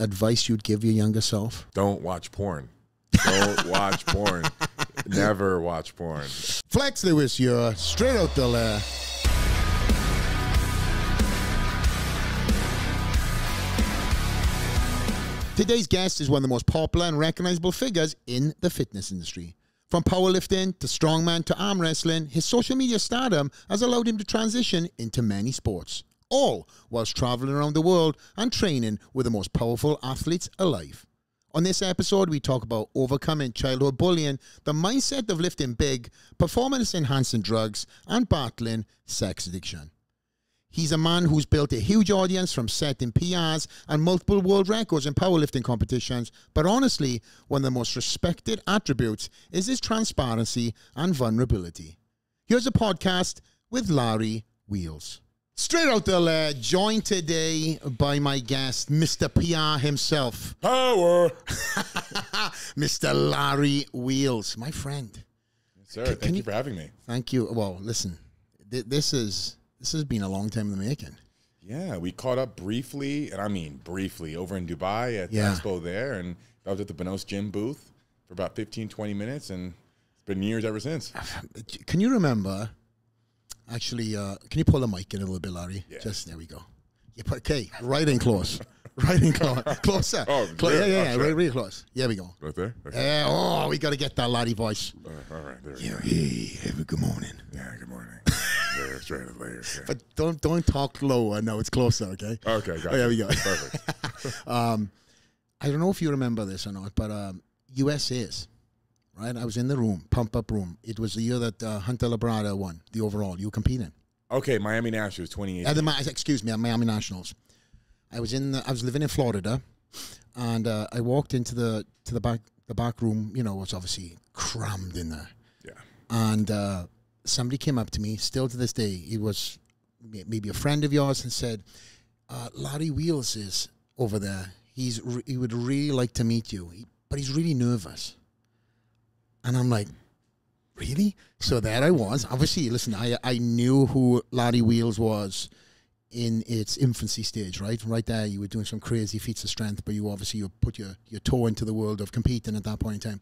advice you'd give your younger self? Don't watch porn. Don't watch porn. Never watch porn. Flex Lewis, you're straight out the lair. Today's guest is one of the most popular and recognizable figures in the fitness industry. From powerlifting to strongman to arm wrestling, his social media stardom has allowed him to transition into many sports, all whilst traveling around the world and training with the most powerful athletes alive. On this episode, we talk about overcoming childhood bullying, the mindset of lifting big, performance-enhancing drugs, and battling sex addiction. He's a man who's built a huge audience from setting PRs and multiple world records in powerlifting competitions, but honestly, one of the most respected attributes is his transparency and vulnerability. Here's a podcast with Larry Wheels. Straight out the lair, joined today by my guest, Mr. PR himself. Power! Mr. Larry Wheels, my friend. Yes, sir. Thank you for having me. Thank you. Well, listen, this has been a long time in the making. Yeah, we caught up briefly, and I mean briefly, over in Dubai at the expo there, and I was at the Benos gym booth for about 15, 20 minutes, and it's been years ever since. Can you remember, actually, can you pull the mic in a little bit, Larry? Yeah. Just, there we go. Yeah, okay, right in close. Right in close. Closer. Oh, yeah, really close. Here we go. Right there? Okay. Oh, we got to get that Larry voice. All right, there we Yeah, go. hey, good morning. Yeah, good morning. There's right later. Okay. But don't talk lower. No, it's closer, okay? Okay, got Oh, there we go. Perfect. I don't know if you remember this or not, but USA's, right? I was in the room, pump-up room. It was the year that Hunter Labrada won the overall. You were competing. Okay, Miami Nationals 2018. Excuse me, Miami Nationals. I was living in Florida, and I walked into the back room. You know, it's obviously crammed in there. Yeah. And somebody came up to me, still to this day. He was maybe a friend of yours, and said, Larry Wheels is over there. He would really like to meet you, but he's really nervous. And I'm like, really? So there I was. Obviously, listen, I knew who Larry Wheels was in its infancy stage, right? Right there, you were doing some crazy feats of strength, but you put your toe into the world of competing at that point in time.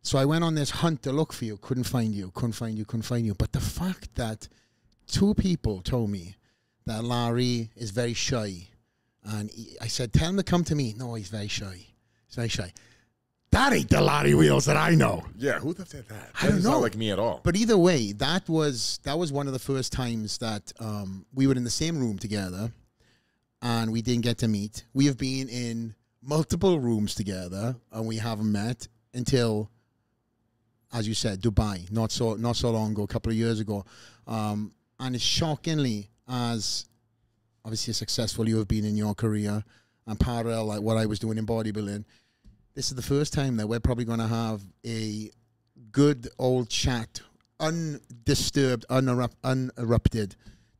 So I went on this hunt to look for you, couldn't find you. But the fact that two people told me that Larry is very shy, and I said, tell him to come to me. No, he's very shy. That ain't the Larry Wheels that I know. Yeah, who said that? I don't know. Not like me at all. But either way, that was one of the first times that we were in the same room together, and we didn't get to meet. We have been in multiple rooms together, and we haven't met until, as you said, Dubai, not so long ago, a couple of years ago. And it's shockingly, as obviously successful you have been in your career, and parallel like what I was doing in bodybuilding, this is the first time that we're probably going to have a good old chat, undisturbed,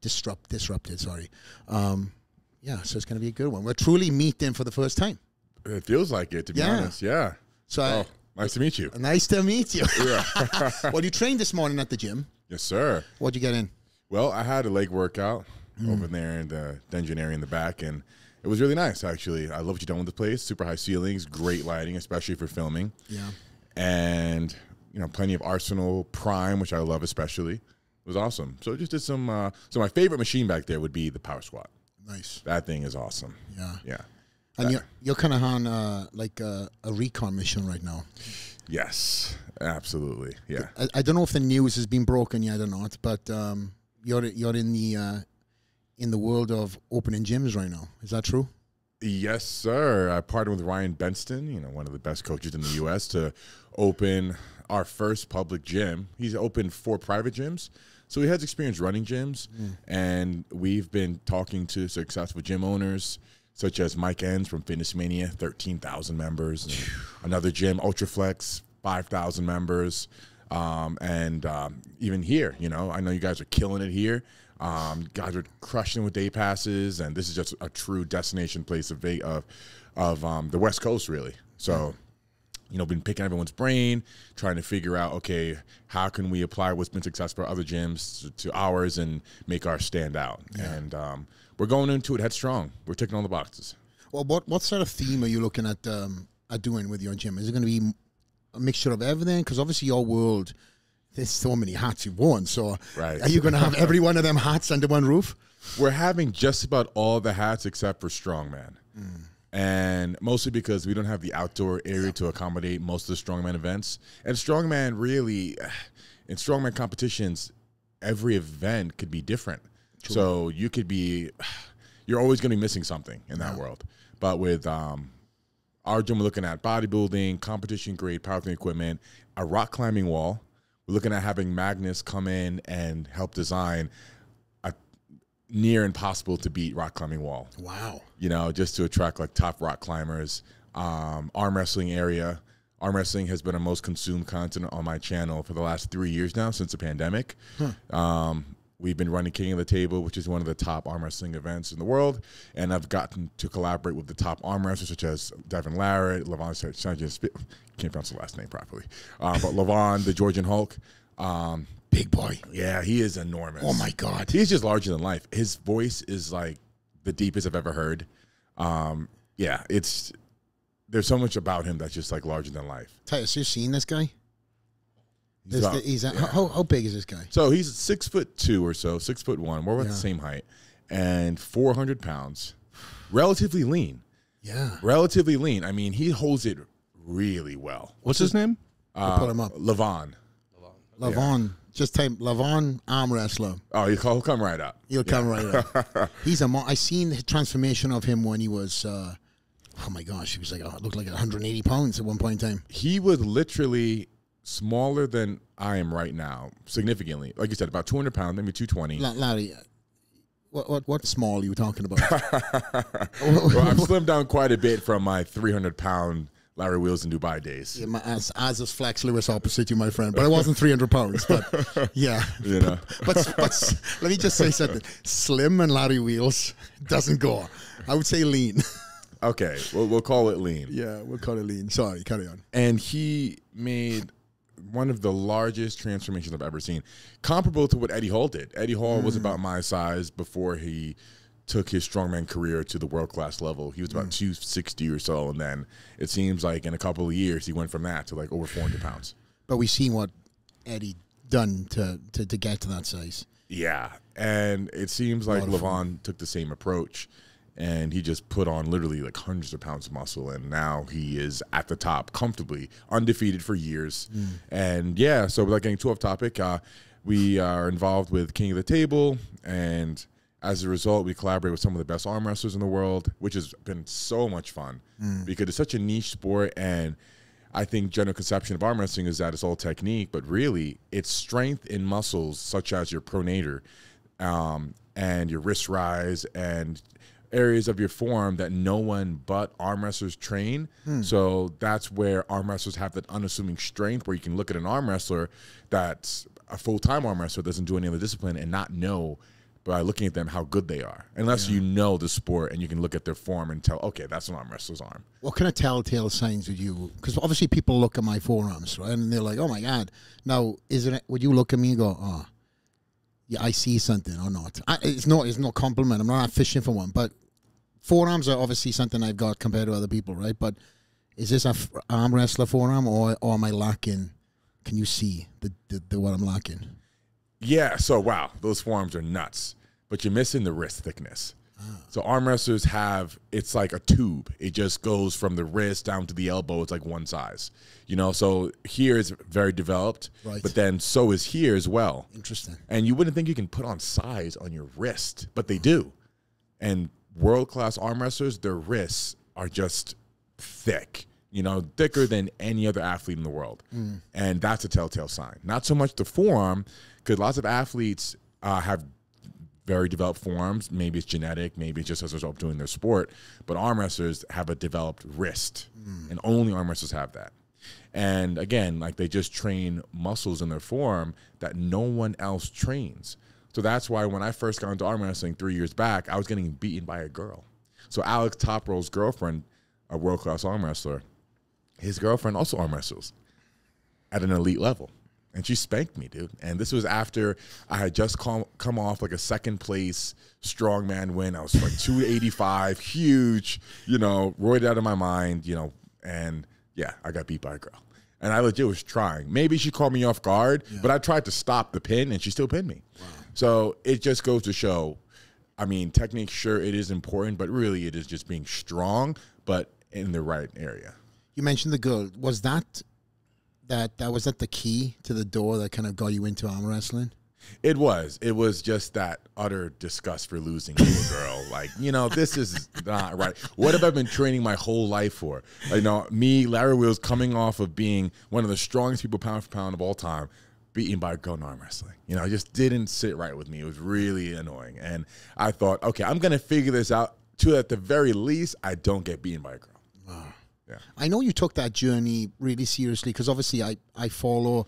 disrupted, sorry. Yeah, so it's going to be a good one. We're truly meeting for the first time. It feels like it, to be honest. Yeah. So nice to meet you. Nice to meet you. Yeah. Well, you trained this morning at the gym. Yes, sir. What'd you get in? Well, I had a leg workout over there in the dungeon area in the back, and it was really nice, actually. I love what you've done with the place. Super high ceilings, great lighting, especially for filming. Yeah. And, plenty of Arsenal Prime, which I love especially. It was awesome. So just did some, so my favorite machine back there would be the power squat. Nice. That thing is awesome. Yeah. Yeah. And you're kind of on like a recon mission right now. Yes, absolutely. Yeah. I don't know if the news has been broken yet or not, but you're in the world of opening gyms right now. Is that true? Yes, sir. I partnered with Ryan Benston, one of the best coaches in the U.S., to open our first public gym. He's opened 4 private gyms. So he has experience running gyms, and we've been talking to successful gym owners, such as Mike Enns from Fitness Mania, 13,000 members. And another gym, Ultraflex, 5,000 members. And even here, I know you guys are killing it here. Guys are crushing with day passes, and this is just a true destination place of the West Coast, really. So, been picking everyone's brain, trying to figure out, okay, how can we apply what's been successful for other gyms to ours and make ours stand out? Yeah. And we're going into it headstrong. We're ticking all the boxes. What sort of theme are you looking at doing with your gym? Is it going to be a mixture of everything? Because obviously your world, there's so many hats you've worn. So right. Are you going to have every one of them hats under one roof? We're having just about all the hats except for strongman. And mostly because we don't have the outdoor area to accommodate most of the strongman events. And strongman really, in strongman competitions, every event could be different. True. So you're always going to be missing something in that world. But with our gym, we're looking at bodybuilding, competition grade powerlifting equipment, a rock climbing wall. We're looking at having Magnus come in and help design a near impossible to beat rock climbing wall. Wow. You know, just to attract like top rock climbers. Arm wrestling area. Arm wrestling has been the most consumed content on my channel for the last 3 years now since the pandemic. We've been running King of the Table, which is one of the top arm wrestling events in the world. And I've gotten to collaborate with the top arm wrestlers, such as Devin Larratt, Levon, can't pronounce the last name properly, but Levon, the Georgian Hulk. Big boy. Yeah, he is enormous. Oh, my God. He's just larger than life. His voice is like the deepest I've ever heard. Yeah, there's so much about him that's just like larger than life. Titus, you've seen this guy? How big is this guy? So he's 6'2" or so, 6'1". We're about the same height, and 400 pounds. Relatively lean. Yeah, relatively lean. I mean, he holds it really well. What's his name? Put him up. Levon. Levon. Just type Levon arm wrestler. Oh, he'll come right up. He'll come right up. He's I seen the transformation of him when he was. Oh my gosh, he was like looked like 180 pounds at one point in time. He was literally smaller than I am right now, significantly. Like you said, about 200 pounds, maybe 220. Larry, what small are you talking about? Well, I've slimmed down quite a bit from my 300-pound Larry Wheels in Dubai days. Yeah, as is Flex Lewis opposite you, my friend. But I wasn't 300 pounds. But yeah, you know. but let me just say something. Slim and Larry Wheels doesn't go. I would say lean. Okay, we'll call it lean. Yeah, we'll call it lean. Sorry, carry on. And he made one of the largest transformations I've ever seen, comparable to what Eddie Hall did. Eddie Hall was about my size before he took his strongman career to the world-class level. He was about 260 or so, and then it seems like in a couple of years he went from that to like over 400 pounds. But we've seen what Eddie done to get to that size. Yeah, and it seems like Levon took the same approach, and he just put on literally like hundreds of pounds of muscle, and now he is at the top comfortably, undefeated for years. And yeah, so without getting too off topic, we are involved with King of the Table, and as a result, we collaborate with some of the best arm wrestlers in the world, which has been so much fun because it's such a niche sport. And I think general conception of arm wrestling is that it's all technique, but really it's strength in muscles such as your pronator and your wrist rise and areas of your form that no one but arm wrestlers train. So that's where arm wrestlers have that unassuming strength, where you can look at an arm wrestler that's a full-time arm wrestler, doesn't do any other discipline, and not know by looking at them how good they are, unless you know the sport and you can look at their form and tell, okay, that's an arm wrestler's arm. What kind of telltale signs would you, because obviously people look at my forearms, right, and they're like, oh my God. Now, would you look at me and go, oh, yeah, I see something or not? It's no compliment. I'm not fishing for one, but forearms are obviously something I've got compared to other people, right? But is this a arm wrestler forearm, or am I lacking? Can you see the what I'm lacking? Yeah, so wow, those forearms are nuts, but you're missing the wrist thickness. So arm wrestlers it's like a tube. It just goes from the wrist down to the elbow. It's like one size, you know? So here is very developed, right, but then so is here as well. Interesting. And you wouldn't think you can put on size on your wrist, but they do. And world-class arm wrestlers, their wrists are just thick, you know, thicker than any other athlete in the world. And that's a telltale sign. Not so much the forearm, because lots of athletes have very developed forearms. Maybe it's genetic, maybe it's just as a result of doing their sport. But arm wrestlers have a developed wrist, and only arm wrestlers have that. And again, like, they just train muscles in their forearm that no one else trains. So that's why when I first got into arm wrestling 3 years back, I was getting beaten by a girl. So Alex Toprow's girlfriend, a world-class arm wrestler, his girlfriend also arm wrestles at an elite level. And she spanked me, dude. And this was after I had just come off like a second place strongman win. I was like 285, huge, you know, roided out of my mind, you know, and yeah, I got beat by a girl. And I legit was trying. Maybe she caught me off guard, but I tried to stop the pin and she still pinned me. Wow. So it just goes to show, I mean, technique, sure, it is important, but really it is just being strong, but in the right area. You mentioned the girl. Was that the key to the door that kind of got you into arm wrestling? It was. It was just that utter disgust for losing to a girl. Like, you know, this is not right. What have I been training my whole life for? You know, me, Larry Wheels, coming off of being one of the strongest people pound for pound of all time, beaten by a girl in arm wrestling. You know, it just didn't sit right with me. It was really annoying. And I thought, okay, I'm going to figure this out to, at the very least, I don't get beaten by a girl. Wow. Yeah. I know you took that journey really seriously because obviously I follow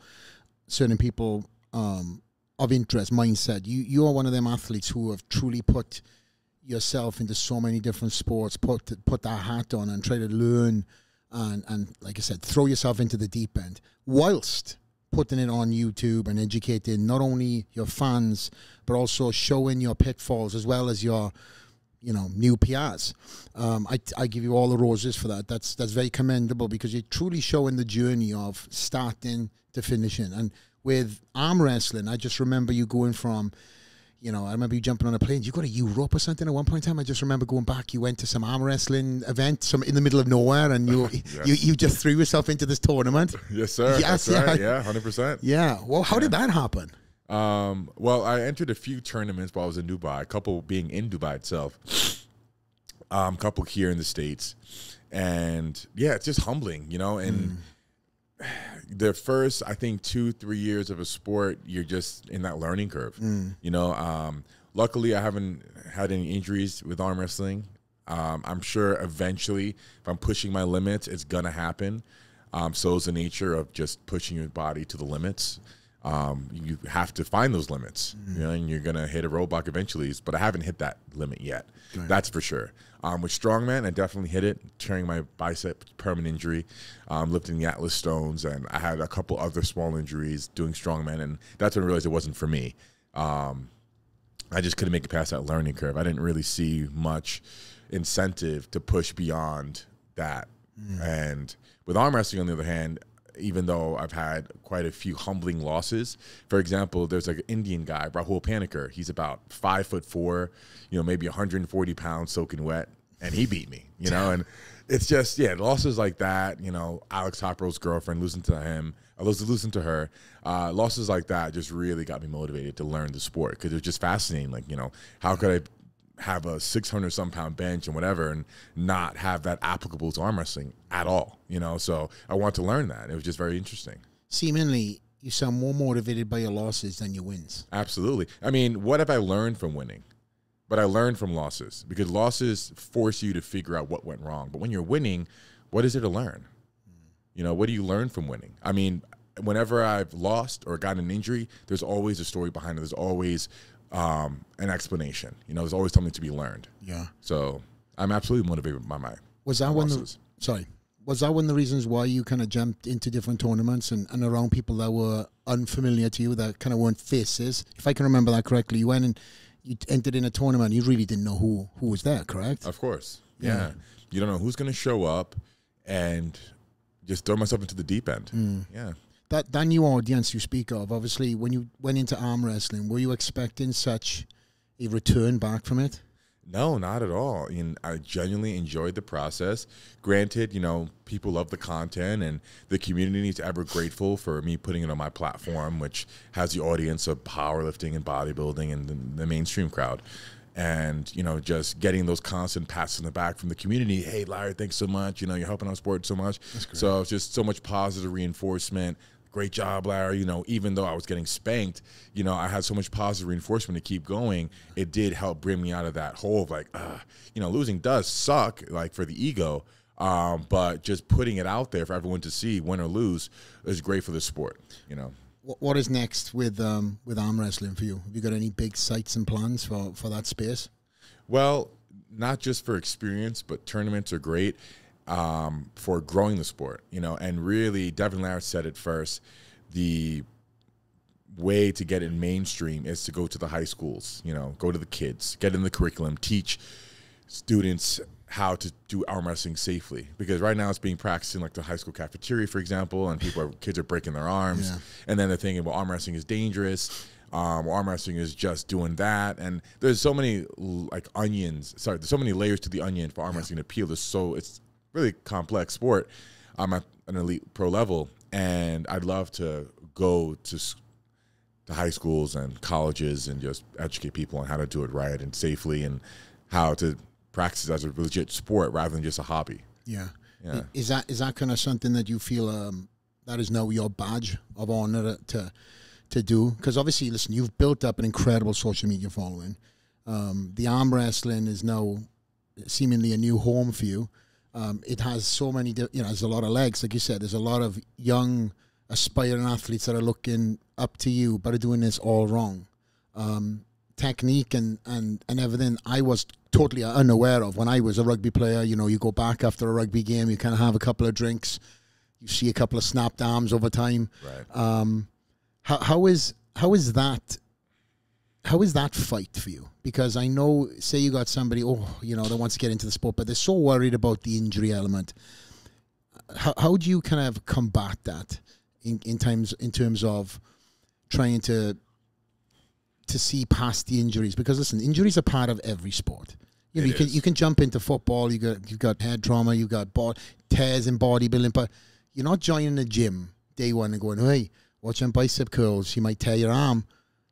certain people of interest, mindset. You are one of them athletes who have truly put yourself into so many different sports, put that hat on and try to learn and like I said, throw yourself into the deep end whilst putting it on YouTube and educating not only your fans but also showing your pitfalls as well as your, you know, new PRs. I give you all the roses for that. That's very commendable because you're truly showing the journey of starting to finishing. And with arm wrestling, I just remember you going from, you know, I remember you jumping on a plane. You go to Europe or something at one point in time. I just remember going back. You went to some arm wrestling event, some in the middle of nowhere, and you yes. you just threw yourself into this tournament. Yes, sir. Yes, that's right. Yeah, 100%. Yeah. Well, how did that happen? Well, I entered a few tournaments while I was in Dubai. A couple being in Dubai itself. A couple here in the States, and yeah, it's just humbling, you know. And the first, I think, 2-3 years of a sport, you're just in that learning curve. You know, luckily I haven't had any injuries with arm wrestling. I'm sure eventually, if I'm pushing my limits, it's gonna happen. So is the nature of just pushing your body to the limits. You have to find those limits, you know, and you're gonna hit a roadblock eventually. But I haven't hit that limit yet. Right. That's for sure. With strongman, I definitely hit it, tearing my bicep, permanent injury, lifting the Atlas stones, and I had a couple other small injuries doing strongman, and that's when I realized it wasn't for me. I just couldn't make it past that learning curve. I didn't really see much incentive to push beyond that. And with arm wrestling, on the other hand, even though I've had quite a few humbling losses. For example, there's like an Indian guy, Rahul Panikkar. He's about 5'4", you know, maybe 140 pounds soaking wet, and he beat me, you know. And it's just, yeah, losses like that, you know, Alex Hopro's girlfriend, losing to him, I was losing to her. Losses like that just really got me motivated to learn the sport because it was just fascinating. Like, you know, how could I have a 600-some pound bench and whatever and not have that applicable to arm wrestling at all, you know? So I want to learn that. It was just very interesting. Seemingly, you sound more motivated by your losses than your wins. Absolutely. I mean, what have I learned from winning? But I learned from losses because losses force you to figure out what went wrong. But when you're winning, what is there to learn? You know, what do you learn from winning? I mean, whenever I've lost or gotten an injury, there's always a story behind it. There's always an explanation. You know, there's always something to be learned. Yeah. So I'm absolutely motivated by my losses. Was that one of the reasons why you kind of jumped into different tournaments and around people that were unfamiliar to you, that kind of weren't faces? If I can remember that correctly, you went and you entered in a tournament. You really didn't know who was there, correct? Of course. Yeah. You don't know who's going to show up and just throw myself into the deep end. Yeah. That new audience you speak of, obviously, when you went into arm wrestling, were you expecting such a return back from it? No, not at all. I genuinely enjoyed the process. Granted, you know, people love the content, and the community is ever grateful for me putting it on my platform, which has the audience of powerlifting and bodybuilding and the mainstream crowd. And, you know, just getting those constant pats in the back from the community. Hey, Larry, thanks so much. You know, you're helping our sport so much. So it's just so much positive reinforcement. Great job, Larry. You know, even though I was getting spanked, you know, I had so much positive reinforcement to keep going. It did help bring me out of that hole of like, you know, losing does suck, like, for the ego. But just putting it out there for everyone to see, win or lose, is great for the sport, you know. What is next with arm wrestling for you? Have you got any big sights and plans for that space? Well, not just for experience, but tournaments are great. For growing the sport, you know, and really, Devin Larratt said it first, the way to get it mainstream is to go to the high schools, you know, go to the kids, get in the curriculum, teach students how to do arm wrestling safely. Because right now it's being practiced in like the high school cafeteria, for example, and kids are breaking their arms. Yeah. And then they're thinking, well, arm wrestling is dangerous. Arm wrestling is just doing that. And there's so many like there's so many layers to the onion for arm wrestling to peel. It's really complex sport. I'm at an elite pro level, and I'd love to go to high schools and colleges and just educate people on how to do it right and safely, and how to practice as a legit sport rather than just a hobby. Yeah. Yeah. Is that kind of something that you feel that is now your badge of honor to do? Because obviously, listen, you've built up an incredible social media following. The arm wrestling is now seemingly a new home for you. It has so many, there's a lot of legs. Like you said, there's a lot of young, aspiring athletes that are looking up to you, but are doing this all wrong. Technique and everything I was totally unaware of when I was a rugby player. You know, you go back after a rugby game, you kind of have a couple of drinks, you see a couple of snapped arms over time. Right. How is that fight for you? Because I know, say you got somebody, that wants to get into the sport, but they're so worried about the injury element. How do you kind of combat that in terms of trying to see past the injuries? Because listen, injuries are part of every sport. You can jump into football. You've got head trauma. You've got tears in bodybuilding, but you're not joining the gym day one and going, hey, watch them bicep curls. You might tear your arm.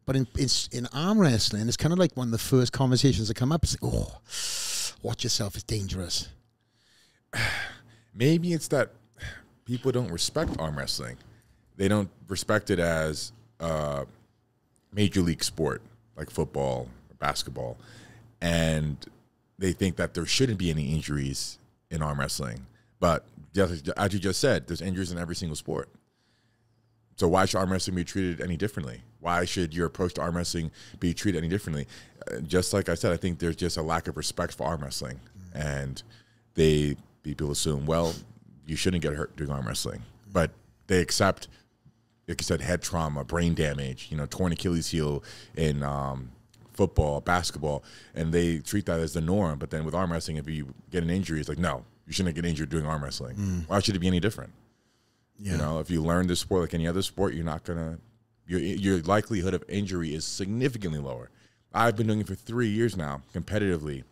But in arm wrestling, it's kind of like one of the first conversations that come up. It's like, watch yourself, it's dangerous. Maybe it's that people don't respect arm wrestling. They don't respect it as a major league sport like football or basketball. And they think that there shouldn't be any injuries in arm wrestling. But as you just said, there's injuries in every single sport. So why should arm wrestling be treated any differently? Why should your approach to arm wrestling be treated any differently? Just like I said, I think there's just a lack of respect for arm wrestling. And people assume, well, you shouldn't get hurt doing arm wrestling. But they accept, like you said, head trauma, brain damage, torn Achilles heel in football, basketball, and they treat that as the norm. But then with arm wrestling, if you get an injury, it's like, no, you shouldn't get injured doing arm wrestling. Why should it be any different? Yeah. If you learn this sport like any other sport, you're not gonna. Your likelihood of injury is significantly lower. I've been doing it for 3 years now, competitively,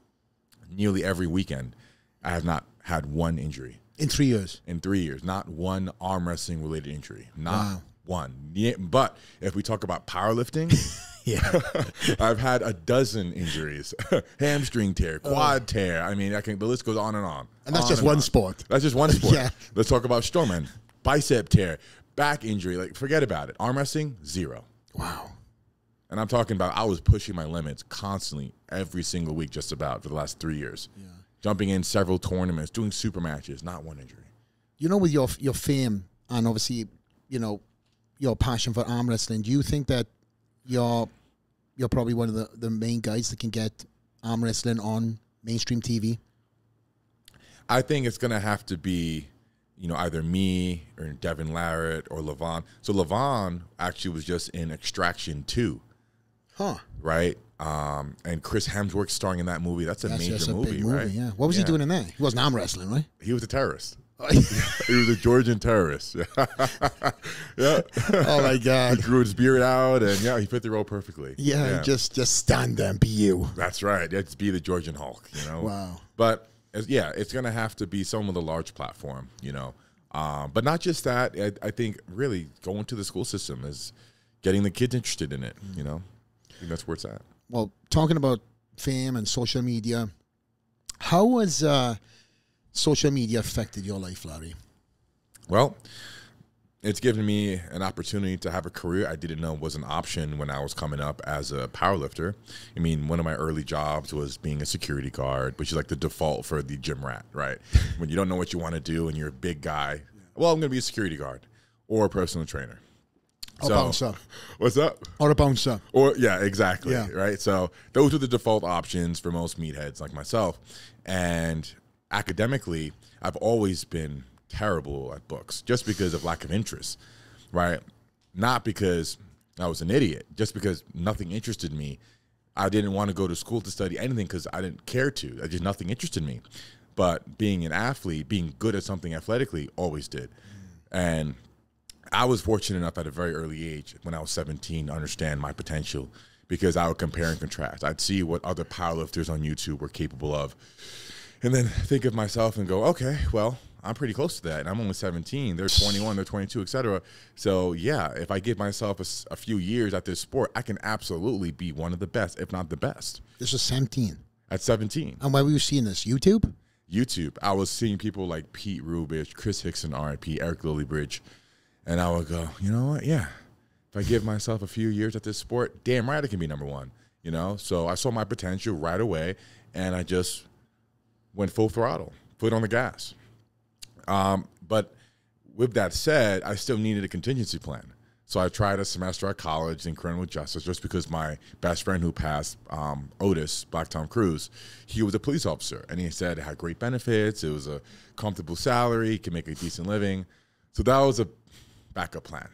nearly every weekend. I have not had one injury in 3 years. In 3 years, not one arm wrestling related injury, not one. Yeah, but if we talk about powerlifting, yeah, I've had a dozen injuries: hamstring tear, quad tear. I mean, the list goes on and on. And that's just one sport. That's just one sport. Yeah. Let's talk about strongman. Bicep tear, back injury, like forget about it. Arm wrestling, 0. Wow. And I'm talking about I was pushing my limits constantly every single week just about for the last 3 years. Yeah. Jumping in several tournaments, doing super matches, not one injury. With your fame and obviously, your passion for arm wrestling, do you think that you're probably one of the main guys that can get arm wrestling on mainstream TV? I think it's going to have to be either me or Devin Larratt or Levon. So Levon actually was just in Extraction 2. Huh. Right? And Chris Hemsworth starring in that movie. That's a major movie, big movie, right? Yeah. What was he doing in that? He wasn't arm wrestling, right? He was a terrorist. He was a Georgian terrorist. Yeah. Oh, my God. He grew his beard out, and, he fit the role perfectly. Yeah. Just stand there and be you. That's right. Just be the Georgian Hulk, Wow. But, it's going to have to be some of the large platform, But not just that. I think really going to the school system is getting the kids interested in it, I think that's where it's at. Well, talking about fame and social media, how has social media affected your life, Larry? Well, it's given me an opportunity to have a career I didn't know was an option when I was coming up as a powerlifter. I mean, one of my early jobs was being a security guard, which is like the default for the gym rat, right? When you don't know what you want to do and you're a big guy, well, I'm going to be a security guard or a personal trainer. Or a bouncer. What's up? Or a bouncer. Or, yeah, exactly, Yeah. right? So those are the default options for most meatheads like myself. And academically, I've always been terrible at books just because of lack of interest, right? Not because I was an idiot just because nothing interested me. I didn't want to go to school to study anything because I didn't care to. Just nothing interested me. But being an athlete, being good at something athletically, always did. And I was fortunate enough at a very early age, when I was 17, to understand my potential because I would compare and contrast. I'd see what other powerlifters on YouTube were capable of and then think of myself and go, okay, well, I'm pretty close to that. And I'm only 17. They're 21, they're 22, et cetera. So, yeah, if I give myself a few years at this sport, I can absolutely be one of the best, if not the best. This was 17. At 17. And where were you seeing this? YouTube? YouTube. I was seeing people like Pete Rubich, Chris Hickson, RIP, Eric Lillybridge. And I would go, you know what? Yeah. If I give myself a few years at this sport, damn right I can be number one. You know? So I saw my potential right away, and I just went full throttle, foot on the gas. But with that said, I still needed a contingency plan. So I tried a semester at college in criminal justice just because my best friend who passed, Otis, Black Tom Cruise, he was a police officer. And he said it had great benefits. It was a comfortable salary, could make a decent living. So that was a backup plan,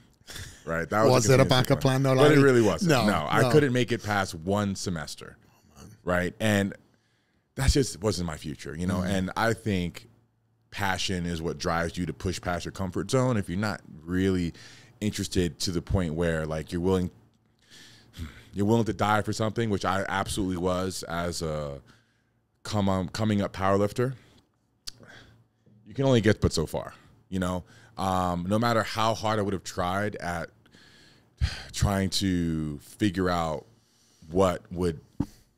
right? That was it a backup plan? No, but it really wasn't. No, I couldn't make it past one semester, right? And that just wasn't my future, you know? And I think passion is what drives you to push past your comfort zone. If you're not really interested to the point where like you're willing to die for something, which I absolutely was as a coming up powerlifter, you can only get but so far, you know. No matter how hard I would have tried at trying to figure out what would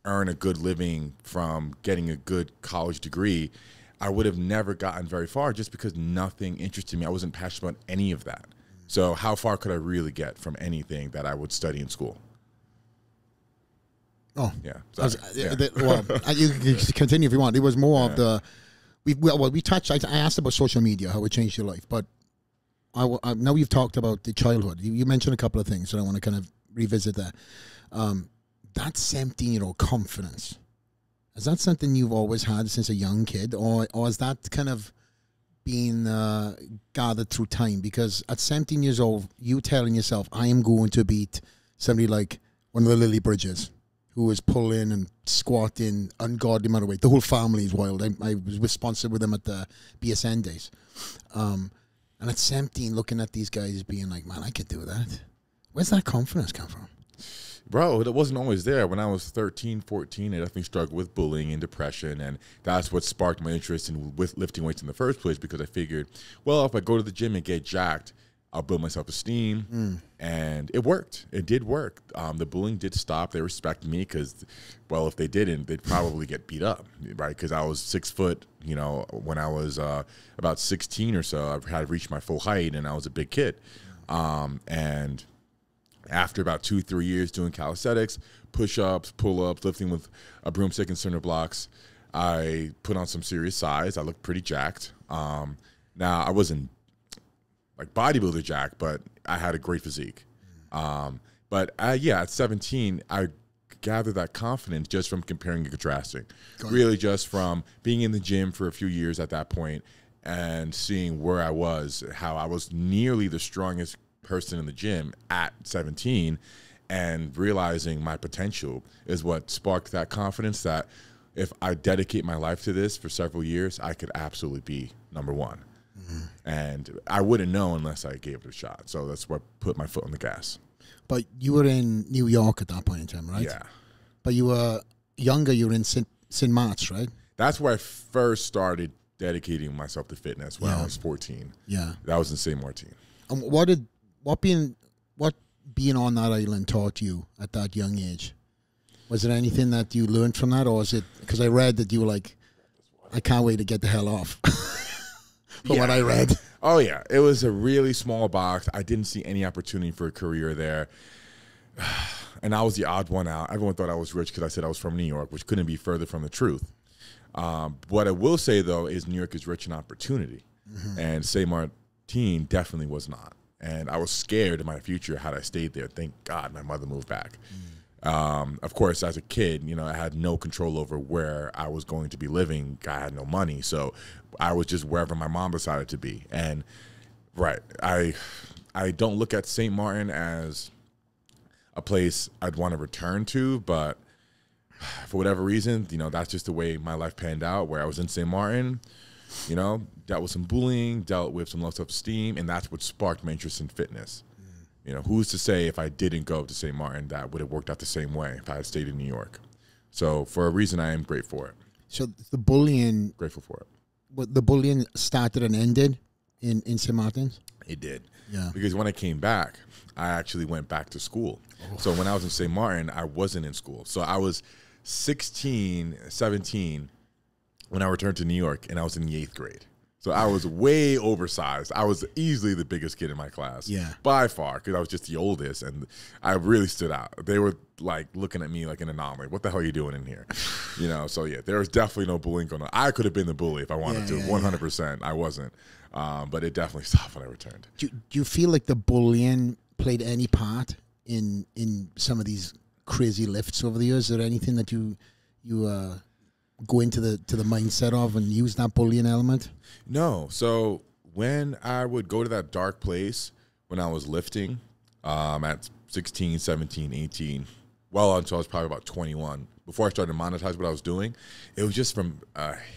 earn a good living from getting a good college degree, I would have never gotten very far just because nothing interested me. I wasn't passionate about any of that. So how far could I really get from anything that I would study in school? Oh, yeah. Well, you can continue if you want. It was more of the we touched. I asked about social media, how it changed your life, but I now you've talked about the childhood. You mentioned a couple of things, and I want to kind of revisit that. That 17-year-old confidence, is that something you've always had since a young kid, or is that kind of being gathered through time? Because at 17 years old, you telling yourself, I am going to beat somebody like one of the Lily Bridges, who was pulling and squatting ungodly amount of weight. The whole family is wild. I was responsible with them at the BSN days. And at 17, looking at these guys being like, man, I could do that. Where's that confidence come from? Bro, it wasn't always there. When I was 13, 14, I definitely struggled with bullying and depression, and that's what sparked my interest in lifting weights in the first place, because I figured, well, if I go to the gym and get jacked, I'll build my self-esteem, and it worked. It did work. The bullying did stop. They respected me because, well, if they didn't, they'd probably get beat up, right? Because I was 6 foot, you know, when I was about 16 or so, I had reached my full height, and I was a big kid. And after about 2-3 years doing calisthenics, push-ups, pull-ups, lifting with a broomstick and cinder blocks, I put on some serious size. I looked pretty jacked. Now, I wasn't like bodybuilder jack, but I had a great physique. But yeah, at 17, I gathered that confidence just from comparing and contrasting. Really just from being in the gym for a few years at that point and seeing where I was, how I was nearly the strongest person in the gym at 17, and realizing my potential is what sparked that confidence that if I dedicate my life to this for several years, I could absolutely be number one. And I wouldn't know unless I gave it a shot. So that's what put my foot on the gas. But you were in New York at that point in time, right? Yeah. But you were younger. You were in St. Mark's, right? That's where I first started dedicating myself to fitness when I was 14. Yeah. That was in St. Martin. What being on that island taught you at that young age? Was there anything that you learned from that, or was it because I read that you were like, I can't wait to get the hell off? From what I read. Oh, yeah. It was a really small box. I didn't see any opportunity for a career there. And I was the odd one out. Everyone thought I was rich because I said I was from New York, which couldn't be further from the truth. What I will say, though, is New York is rich in opportunity. And St. Martin definitely was not. And I was scared of my future had I stayed there. Thank God my mother moved back. Of course, as a kid, you know, I had no control over where I was going to be living. I had no money, so I was just wherever my mom decided to be. And I don't look at St. Martin as a place I'd want to return to, but for whatever reason, you know, that's just the way my life panned out, where I was in St. Martin, you know, dealt with some bullying, dealt with some low self-esteem, and that's what sparked my interest in fitness. You know, who's to say if I didn't go to St. Martin that would have worked out the same way if I had stayed in New York. So for a reason, I am grateful for it. So the bullying, Grateful for it. what the bullying started and ended in St. Martin's? It did. Yeah. Because when I came back, I actually went back to school. So when I was in St. Martin, I wasn't in school. So I was 16, 17 when I returned to New York, and I was in the 8th grade. So I was way oversized. I was easily the biggest kid in my class. Yeah. By far, because I was just the oldest, and I really stood out. They were like looking at me like an anomaly. What the hell are you doing in here? You know, so yeah, there was definitely no bullying going on. I could have been the bully if I wanted to, 100%. I wasn't. But it definitely stopped when I returned. Do you feel like the bullying played any part in some of these crazy lifts over the years? Is there anything that you go into the mindset of and use that bullying element? No. So when I would go to that dark place when I was lifting at 16, 17, 18, well until I was probably about 21, before I started to monetize what I was doing, it was just from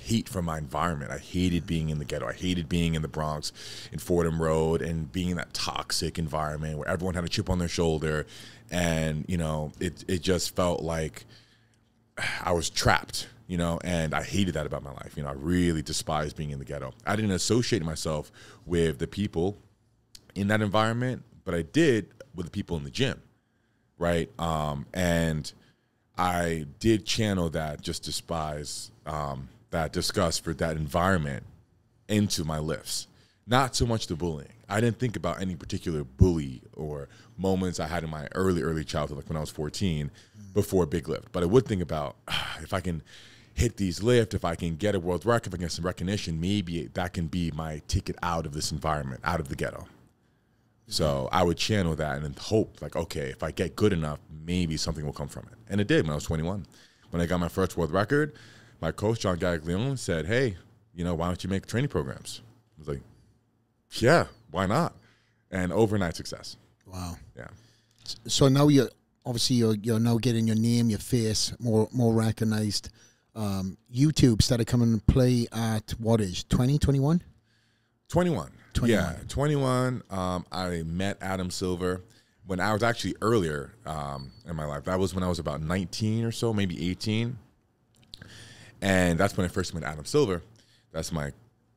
hate from my environment. I hated being in the ghetto. I hated being in the Bronx, in Fordham Road, and being in that toxic environment where everyone had a chip on their shoulder. And, you know, it just felt like I was trapped, you know, and I hated that about my life. You know, I really despised being in the ghetto. I didn't associate myself with the people in that environment, but I did with the people in the gym, right? And I did channel that that disgust for that environment into my lifts. Not so much the bullying. I didn't think about any particular bully or moments I had in my early childhood, like when I was 14, before a big lift. But I would think about if I can hit these lifts, if I can get a world record, if I can get some recognition, maybe that can be my ticket out of this environment, out of the ghetto. So I would channel that and then hope, like, okay, if I get good enough, maybe something will come from it. And it did when I was 21. When I got my first world record, my coach, John Gaglione, said, hey, you know, why don't you make training programs? I was like, yeah, why not? And overnight success. Wow. Yeah. So now you're now getting your name, your face more recognized. YouTube started coming into play at what age? 20, 21? 21. 21. Yeah, 21. I met Adam Silver when I was actually earlier in my life. That was when I was about 19 or so, maybe 18. And that's when I first met Adam Silver. That's my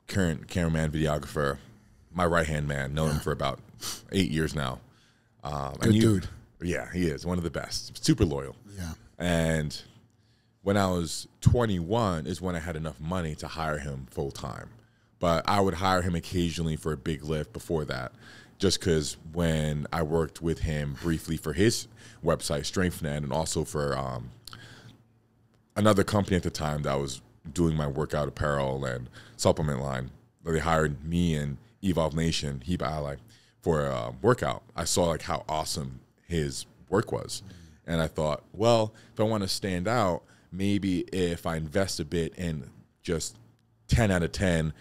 current cameraman, videographer, my right-hand man. Known him for about 8 years now. Good dude. Yeah, he is one of the best. Super loyal. Yeah. And when I was 21 is when I had enough money to hire him full-time. But I would hire him occasionally for a big lift before that, just because when I worked with him briefly for his website, StrengthNet, and also for another company at the time that was doing my workout apparel and supplement line, they hired me and Evolve Nation, Heba Ally, for a workout. I saw like how awesome his work was. And I thought, well, if I want to stand out, maybe if I invest a bit in just 10 out of 10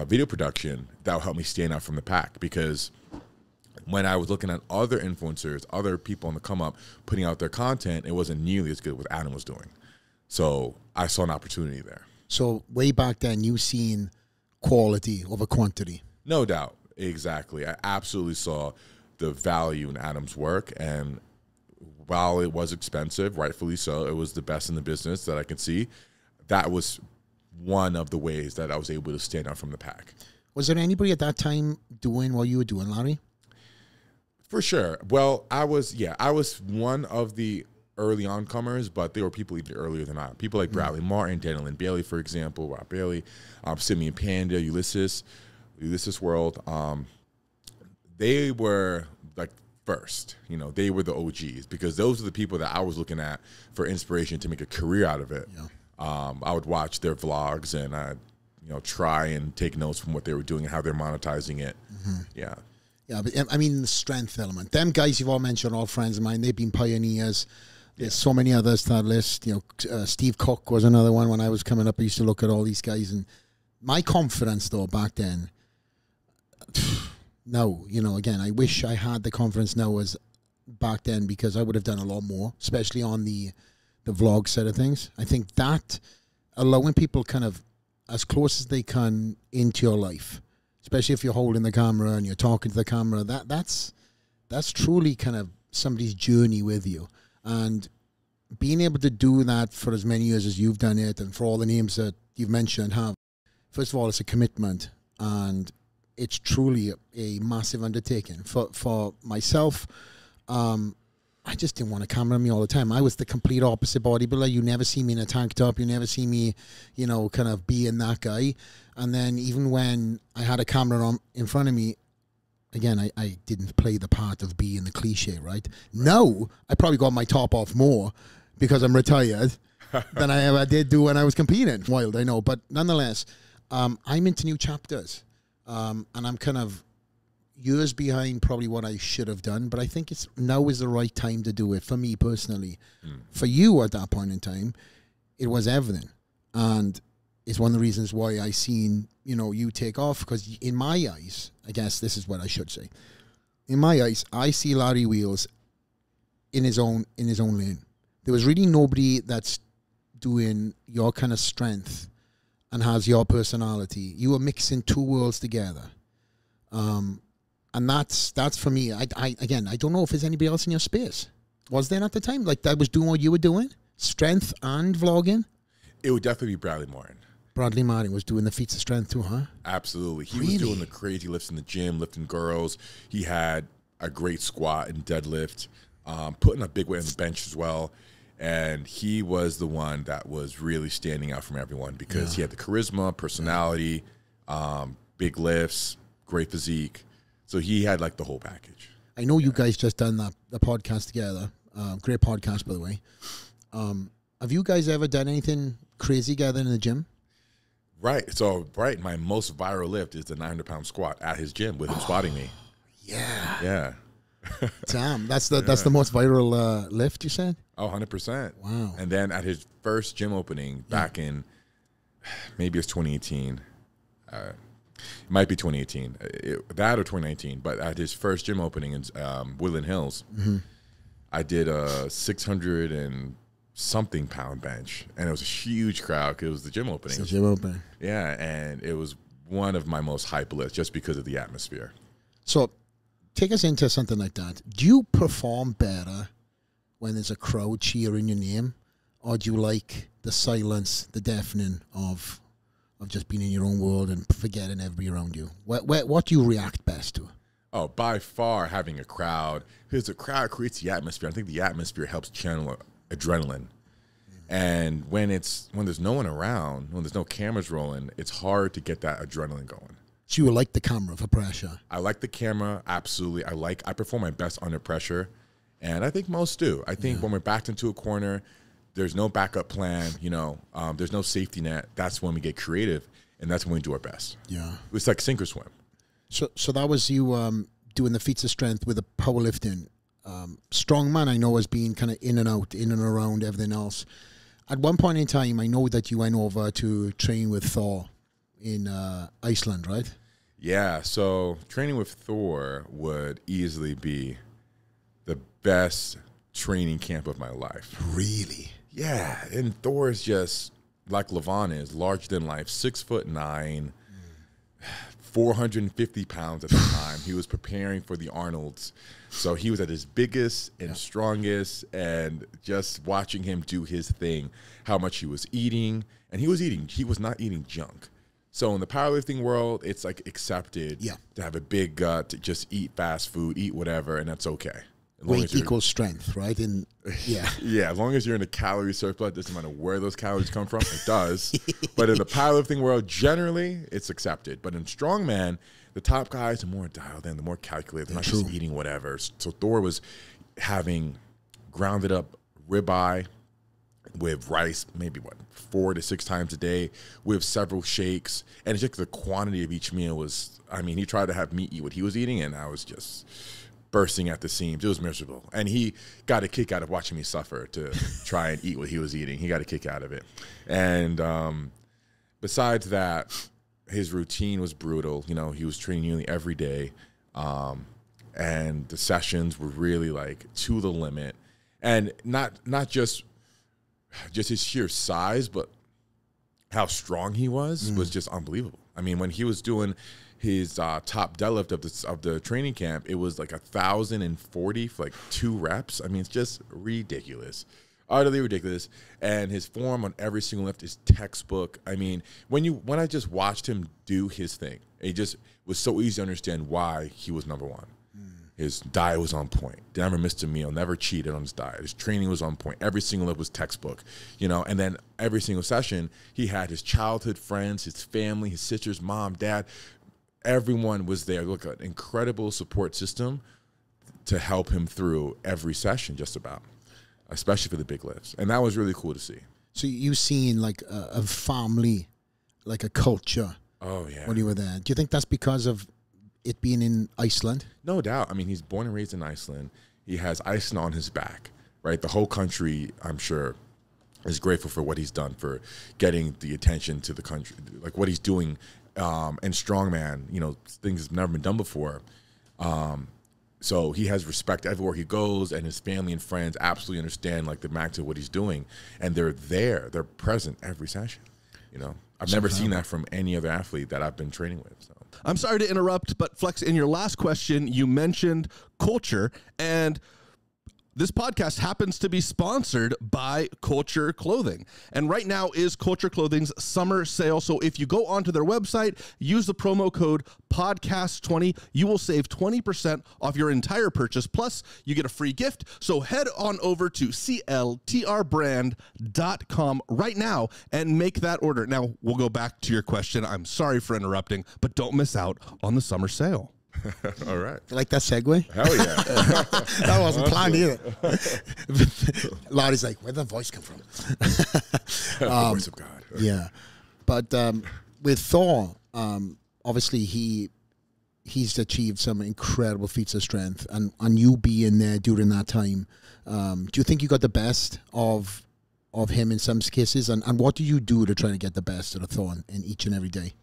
video production, that will help me stand out from the pack. Because when I was looking at other influencers, other people on the come up putting out their content, it wasn't nearly as good as what Adam was doing. So I saw an opportunity there. So way back then, you seen quality over quantity. No doubt. Exactly. I absolutely saw the value in Adam's work. And while it was expensive, rightfully so, it was the best in the business that I could see. That was one of the ways that I was able to stand out from the pack. Was there anybody at that time doing what you were doing, Larry? For sure. Well, I was one of the early on-comers, but there were people even earlier than I. People like Bradley Martin, Daniel Lynn Bailey, for example, Rob Bailey, Simeon Panda, Ulysses World. They were like first, you know, they were the OGs, because those are the people that I was looking at for inspiration to make a career out of it. Yeah. I would watch their vlogs and I'd, you know, try and take notes from what they were doing and how they're monetizing it. Yeah. Yeah, but I mean, the strength element. Them guys you've all mentioned, all friends of mine, they've been pioneers. There's so many others to that list. You know, Steve Cook was another one when I was coming up. I used to look at all these guys. And my confidence, though, back then, no, you know, again, I wish I had the confidence now as back then because I would have done a lot more, especially on the vlog side of things. I think that allowing people kind of as close as they can into your life, especially if you're holding the camera and you're talking to the camera, that's truly kind of somebody's journey with you. And being able to do that for as many years as you've done it, and for all the names that you've mentioned have, first of all, it's a commitment, and it's truly a massive undertaking. For myself, I just didn't want a camera on me all the time. I was the complete opposite bodybuilder. You never see me in a tank top. You never see me, you know, kind of being that guy. And then even when I had a camera on in front of me, again, I didn't play the part of being the cliche, right? Now, I probably got my top off more because I'm retired than I ever did do when I was competing. Wild, I know. But nonetheless, I'm into new chapters. And I'm kind of years behind probably what I should have done, but I think now is the right time to do it for me personally. For you at that point in time, it was everything. And it's one of the reasons why I seen, you know, you take off, because in my eyes, I guess this is what I should say. In my eyes, I see Larry Wheels in his own lane. There was really nobody that's doing your kind of strength and has your personality. You were mixing two worlds together. And that's for me. I don't know if there's anybody else in your space. Was there at the time? Like, that was doing what you were doing? Strength and vlogging? It would definitely be Bradley Martin. Bradley Martin was doing the feats of strength too, huh? Absolutely. He Really? was doing the crazy lifts in the gym, lifting girls. He had a great squat and deadlift, putting a big weight on the bench as well. And he was the one that was really standing out from everyone because he had the charisma, personality, big lifts, great physique. So he had like the whole package. I know you guys just done the podcast together. Great podcast, by the way. Have you guys ever done anything crazy together in the gym? Right. So, my most viral lift is the 900-pound squat at his gym with him squatting me. Yeah. Yeah. Damn. That's the most viral lift, you said? Oh, 100%. Wow. And then at his first gym opening back in, maybe it's 2018. It might be 2018. That or 2019. But at his first gym opening in Woodland Hills, I did a 600 and something pound bench, and it was a huge crowd because it was the gym opening. It's the gym opening. Yeah, and it was one of my most hype lifts just because of the atmosphere. So take us into something like that. Do you perform better when there's a crowd cheering your name, or do you like the silence, the deafening of just being in your own world and forgetting everybody around you? What do you react best to? Oh, by far having a crowd, because the crowd creates the atmosphere. I think the atmosphere helps channel adrenaline. And when there's no one around, when there's no cameras rolling, it's hard to get that adrenaline going. So you like the camera for pressure? I like the camera, absolutely. I perform my best under pressure, and I think most do. I think when we're backed into a corner, there's no backup plan, there's no safety net. That's when we get creative, and that's when we do our best. Yeah. It's like sink or swim. So that was you doing the feats of strength with the powerlifting. Strongman, I know, has been kind of in and out, in and around everything else. At one point in time, I know that you went over to train with Thor in Iceland, right? Yeah, so training with Thor would easily be the best training camp of my life. Really? Yeah, and Thor is just like Levon is, larger than life, 6'9", 450 pounds at the time. He was preparing for the Arnolds. So he was at his biggest and strongest, and just watching him do his thing, how much he was eating. And he was not eating junk. So in the powerlifting world, it's like accepted to have a big gut, to just eat fast food, eat whatever, and that's okay. Weight equals strength, right? Yeah, as long as you're in a calorie surplus, doesn't matter where those calories come from, it does. But in the powerlifting world, generally, it's accepted. But in strongman, the top guys are more dialed in, they're more calculated, they're not just eating whatever. So Thor was having grounded up ribeye with rice, maybe 4 to 6 times a day, with several shakes, and it's just the quantity of each meal was. I mean, he tried to have me eat what he was eating, and I was just bursting at the seams. It was miserable, and he got a kick out of watching me suffer to try and eat what he was eating. He got a kick out of it, and besides that, his routine was brutal. He was training nearly every day. and the sessions were really like to the limit, and not just his sheer size, but how strong he was just unbelievable. I mean, when he was doing his top deadlift of the training camp, it was like 1,040 for like 2 reps. I mean, it's just ridiculous, utterly ridiculous. And his form on every single lift is textbook. I mean, when I just watched him do his thing, it just was so easy to understand why he was number one. His diet was on point. Never missed a meal. Never cheated on his diet. His training was on point. Every single lift was textbook, you know. And then every single session, he had his childhood friends, his family, his sisters, mom, dad. Everyone was there. Look, an incredible support system to help him through every session, just about, especially for the big lifts. And that was really cool to see. So you've seen like a family, like a culture. Oh yeah. When you were there, do you think that's because of it being in Iceland? No doubt. I mean, he's born and raised in Iceland. He has Iceland on his back, right? The whole country, I'm sure, is grateful for what he's done for getting the attention to the country, like what he's doing in strongman, you know, things that's never been done before. So he has respect everywhere he goes, and his family and friends absolutely understand like the magnitude of what he's doing, and they're there, they're present every session. You know, I've never seen that from any other athlete that I've been training with. So. I'm sorry to interrupt, but Flex, in your last question, you mentioned culture, and this podcast happens to be sponsored by Culture Clothing. And right now is Culture Clothing's summer sale. So if you go onto their website, use the promo code podcast20, you will save 20% off your entire purchase. Plus, you get a free gift. So head on over to cltrbrand.com right now and make that order. Now, we'll go back to your question. I'm sorry for interrupting, but don't miss out on the summer sale. All right. You like that segue? Hell yeah. That wasn't planned either. Larry's like, where'd that voice come from? The voice of God. Yeah. But with Thor, obviously he's achieved some incredible feats of strength, and you being there during that time, do you think you got the best of him in some cases? And what do you do to try to get the best out of Thor in each and every day?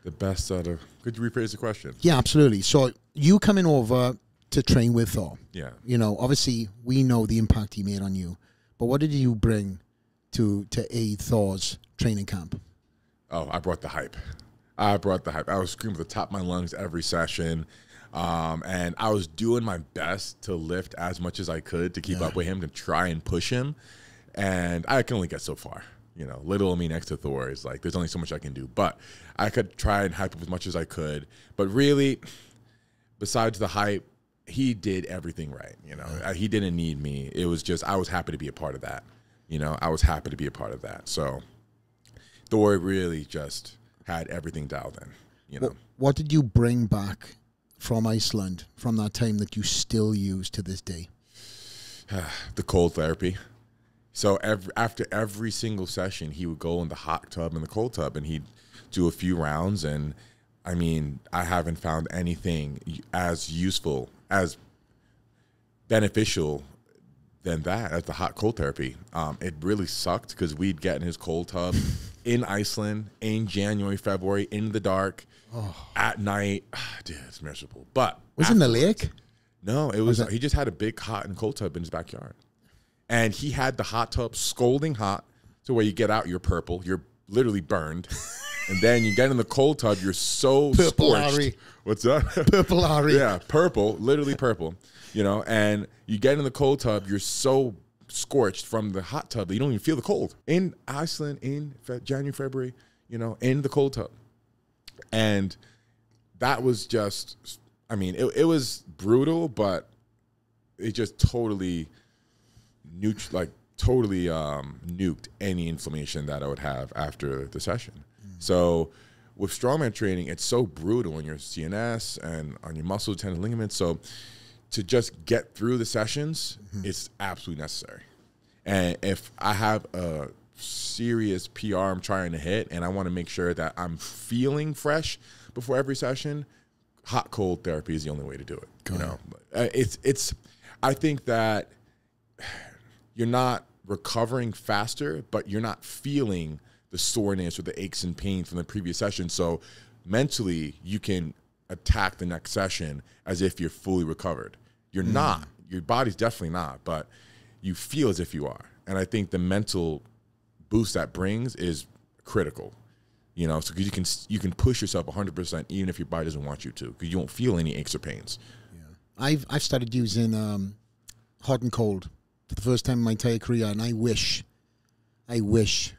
The best out of... Could you rephrase the question? Yeah, absolutely. So you coming over to train with Thor. Yeah. You know, obviously we know the impact he made on you, but what did you bring to aid Thor's training camp? Oh, I brought the hype. I was screaming at the top of my lungs every session, and I was doing my best to lift as much as I could to keep up with him, to try and push him, and I can only get so far. You know, little me next to Thor is like, there's only so much I can do. But I could try and hype up as much as I could. But really, besides the hype, he did everything right. You know, he didn't need me. It was just, I was happy to be a part of that. You know, I was happy to be a part of that. So Thor really just had everything dialed in, you know. What did you bring back from Iceland from that time that you still use to this day? The cold therapy. So after every single session, he would go in the hot tub and the cold tub, and he'd do a few rounds. And I mean, I haven't found anything as useful, as beneficial than that, as the hot cold therapy. It really sucked because we'd get in his cold tub in Iceland in January, February, in the dark, at night. Dude, it's miserable. But was it in the lake? No, it was. He just had a big hot and cold tub in his backyard. And he had the hot tub scalding hot to where you get out, you're purple, you're literally burned. And then you get in the cold tub, you're so purple scorched. Harry. What's that? Purple Harry. Yeah, purple, literally purple. You know, and you get in the cold tub, you're so scorched from the hot tub that you don't even feel the cold. In Iceland, in January, February, you know, in the cold tub. And that was just, I mean, it was brutal, but it just totally... nuked any inflammation that I would have after the session. So with strongman training, it's so brutal on your CNS and on your muscle, tendon, ligaments. So to just get through the sessions, it's absolutely necessary. And if I have a serious PR I'm trying to hit and I want to make sure that I'm feeling fresh before every session, hot cold therapy is the only way to do it. You know, it's I think that you're not recovering faster, but you're not feeling the soreness or the aches and pain from the previous session. So mentally, you can attack the next session as if you're fully recovered. You're not. Your body's definitely not, but you feel as if you are. And I think the mental boost that brings is critical. You know, so because you can push yourself 100% even if your body doesn't want you to, because you won't feel any aches or pains. Yeah. I've started using hot and cold for the first time in my entire career, and I wish I was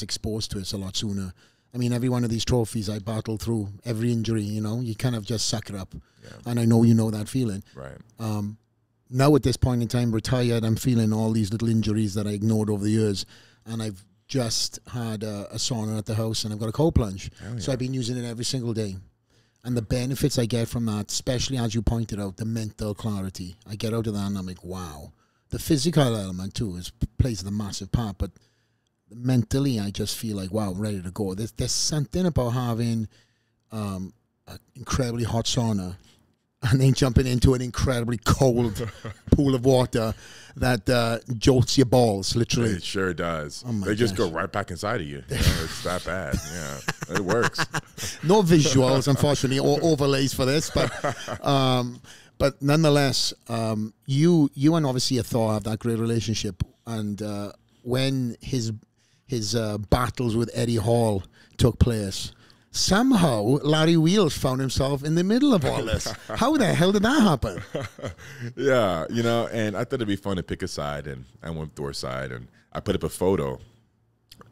exposed to it a lot sooner. I mean, every one of these trophies I battled through, every injury, you know, you kind of just suck it up. Yeah. And I know you know that feeling. Right. Now at this point in time, retired, I'm feeling all these little injuries that I ignored over the years, and I've just had a sauna at the house, and I've got a cold plunge. Yeah. So I've been using it every single day. And the benefits I get from that, especially as you pointed out, the mental clarity, I get out of that and I'm like, wow. The physical element too plays a massive part, but mentally I just feel like, wow, I'm ready to go. There's something about having an incredibly hot sauna and then jumping into an incredibly cold pool of water that jolts your balls, literally. It sure does. Oh they just go right back inside of you. You know, it's that bad. Yeah, it works. No visuals, unfortunately, or overlays for this, but nonetheless, you and obviously Thor have that great relationship, and when his battles with Eddie Hall took place, somehow Larry Wheels found himself in the middle of all this. How the hell did that happen? Yeah, you know, and I thought it'd be fun to pick a side, and I went Thor's side, and I put up a photo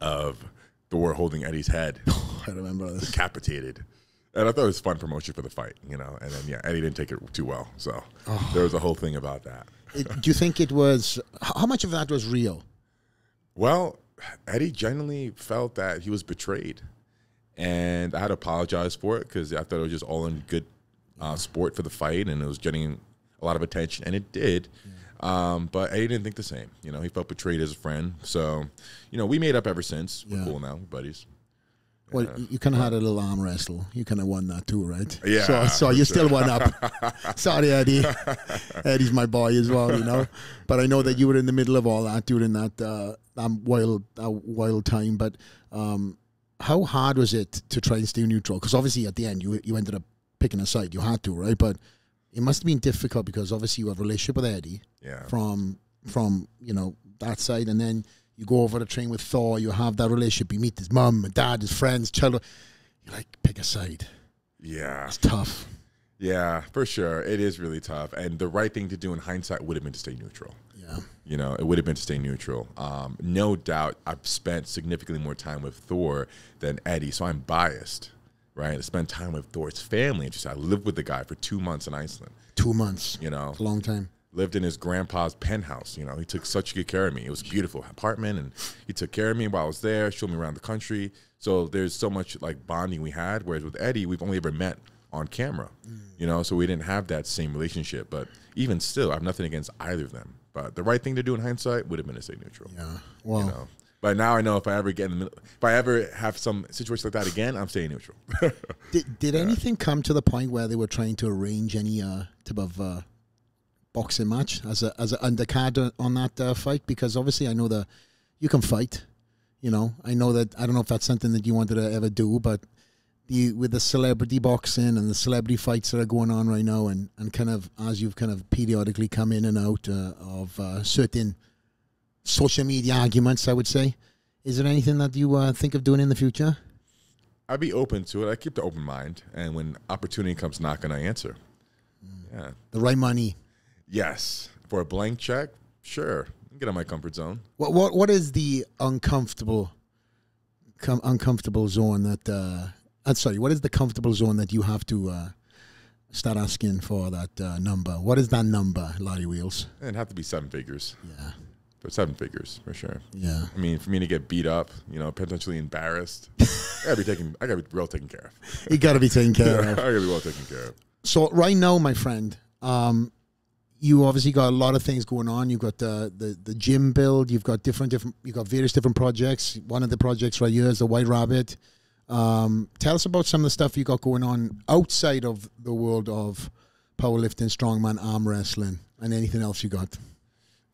of Thor holding Eddie's head. I remember this. Decapitated. And I thought it was fun promotion for the fight, you know. And then, yeah, Eddie didn't take it too well. So there was a whole thing about that. Do you think it was, how much of that was real? Well, Eddie genuinely felt that he was betrayed. And I had to apologize for it because I thought it was just all in good sport for the fight, and it was getting a lot of attention, and it did. Yeah. But Eddie didn't think the same. You know, he felt betrayed as a friend. So, you know, we made up ever since. We're cool now, we're buddies. Well, you kind of had a little arm wrestle. You kind of won that too, right? Yeah. So you still won up. Sorry, Eddie. Eddie's my boy as well, you know. But I know that you were in the middle of all that during that wild time. But how hard was it to try and stay neutral? Because obviously at the end you ended up picking a side. You had to, right? But it must have been difficult because obviously you have a relationship with Eddie from you know that side, and then you go over to train with Thor. You have that relationship. You meet his mum and dad, his friends, children. You like pick a side. Yeah, it's tough. Yeah, for sure. It is really tough. And the right thing to do in hindsight would have been to stay neutral. Yeah. You know, it would have been to stay neutral. No doubt I've spent significantly more time with Thor than Eddie, so I'm biased, right? I spent time with Thor's family. I lived with the guy for 2 months in Iceland. 2 months. You know. It's a long time. Lived in his grandpa's penthouse. You know, he took such good care of me. It was a beautiful apartment, and he took care of me while I was there, showed me around the country. So there's so much, like, bonding we had, whereas with Eddie, we've only ever met on camera, you know, so we didn't have that same relationship. But even still, I have nothing against either of them. But the right thing to do in hindsight would have been to stay neutral. Yeah, well. You know? But now I know if I ever get in the middle, if I ever have some situation like that again, I'm staying neutral. Did anything come to the point where they were trying to arrange any type of boxing match as an undercard on that fight? Because obviously I know that you can fight, you know. I know that, I don't know if that's something that you wanted to ever do, but with the celebrity boxing and the celebrity fights that are going on right now, and kind of as you've kind of periodically come in and out of certain social media arguments, I would say, is there anything that you think of doing in the future? I'd be open to it. I keep the open mind, and when opportunity comes knocking, I answer. Yeah, the right money. Yes, for a blank check, sure. Get out of my comfort zone. What is the uncomfortable zone that? What is the comfortable zone that you have to start asking for that number? What is that number, Larry Wheels? It'd have to be 7 figures. Yeah. But 7 figures, for sure. Yeah. I mean, for me to get beat up, you know, potentially embarrassed, I gotta be well taken care of. You gotta be taken care of. I gotta be well taken care of. So right now, my friend, you obviously got a lot of things going on. You've got the gym build. You've got you've got various different projects. One of the projects right here is the White Rabbit. Tell us about some of the stuff you got going on outside of the world of powerlifting, strongman, arm wrestling, and anything else you got.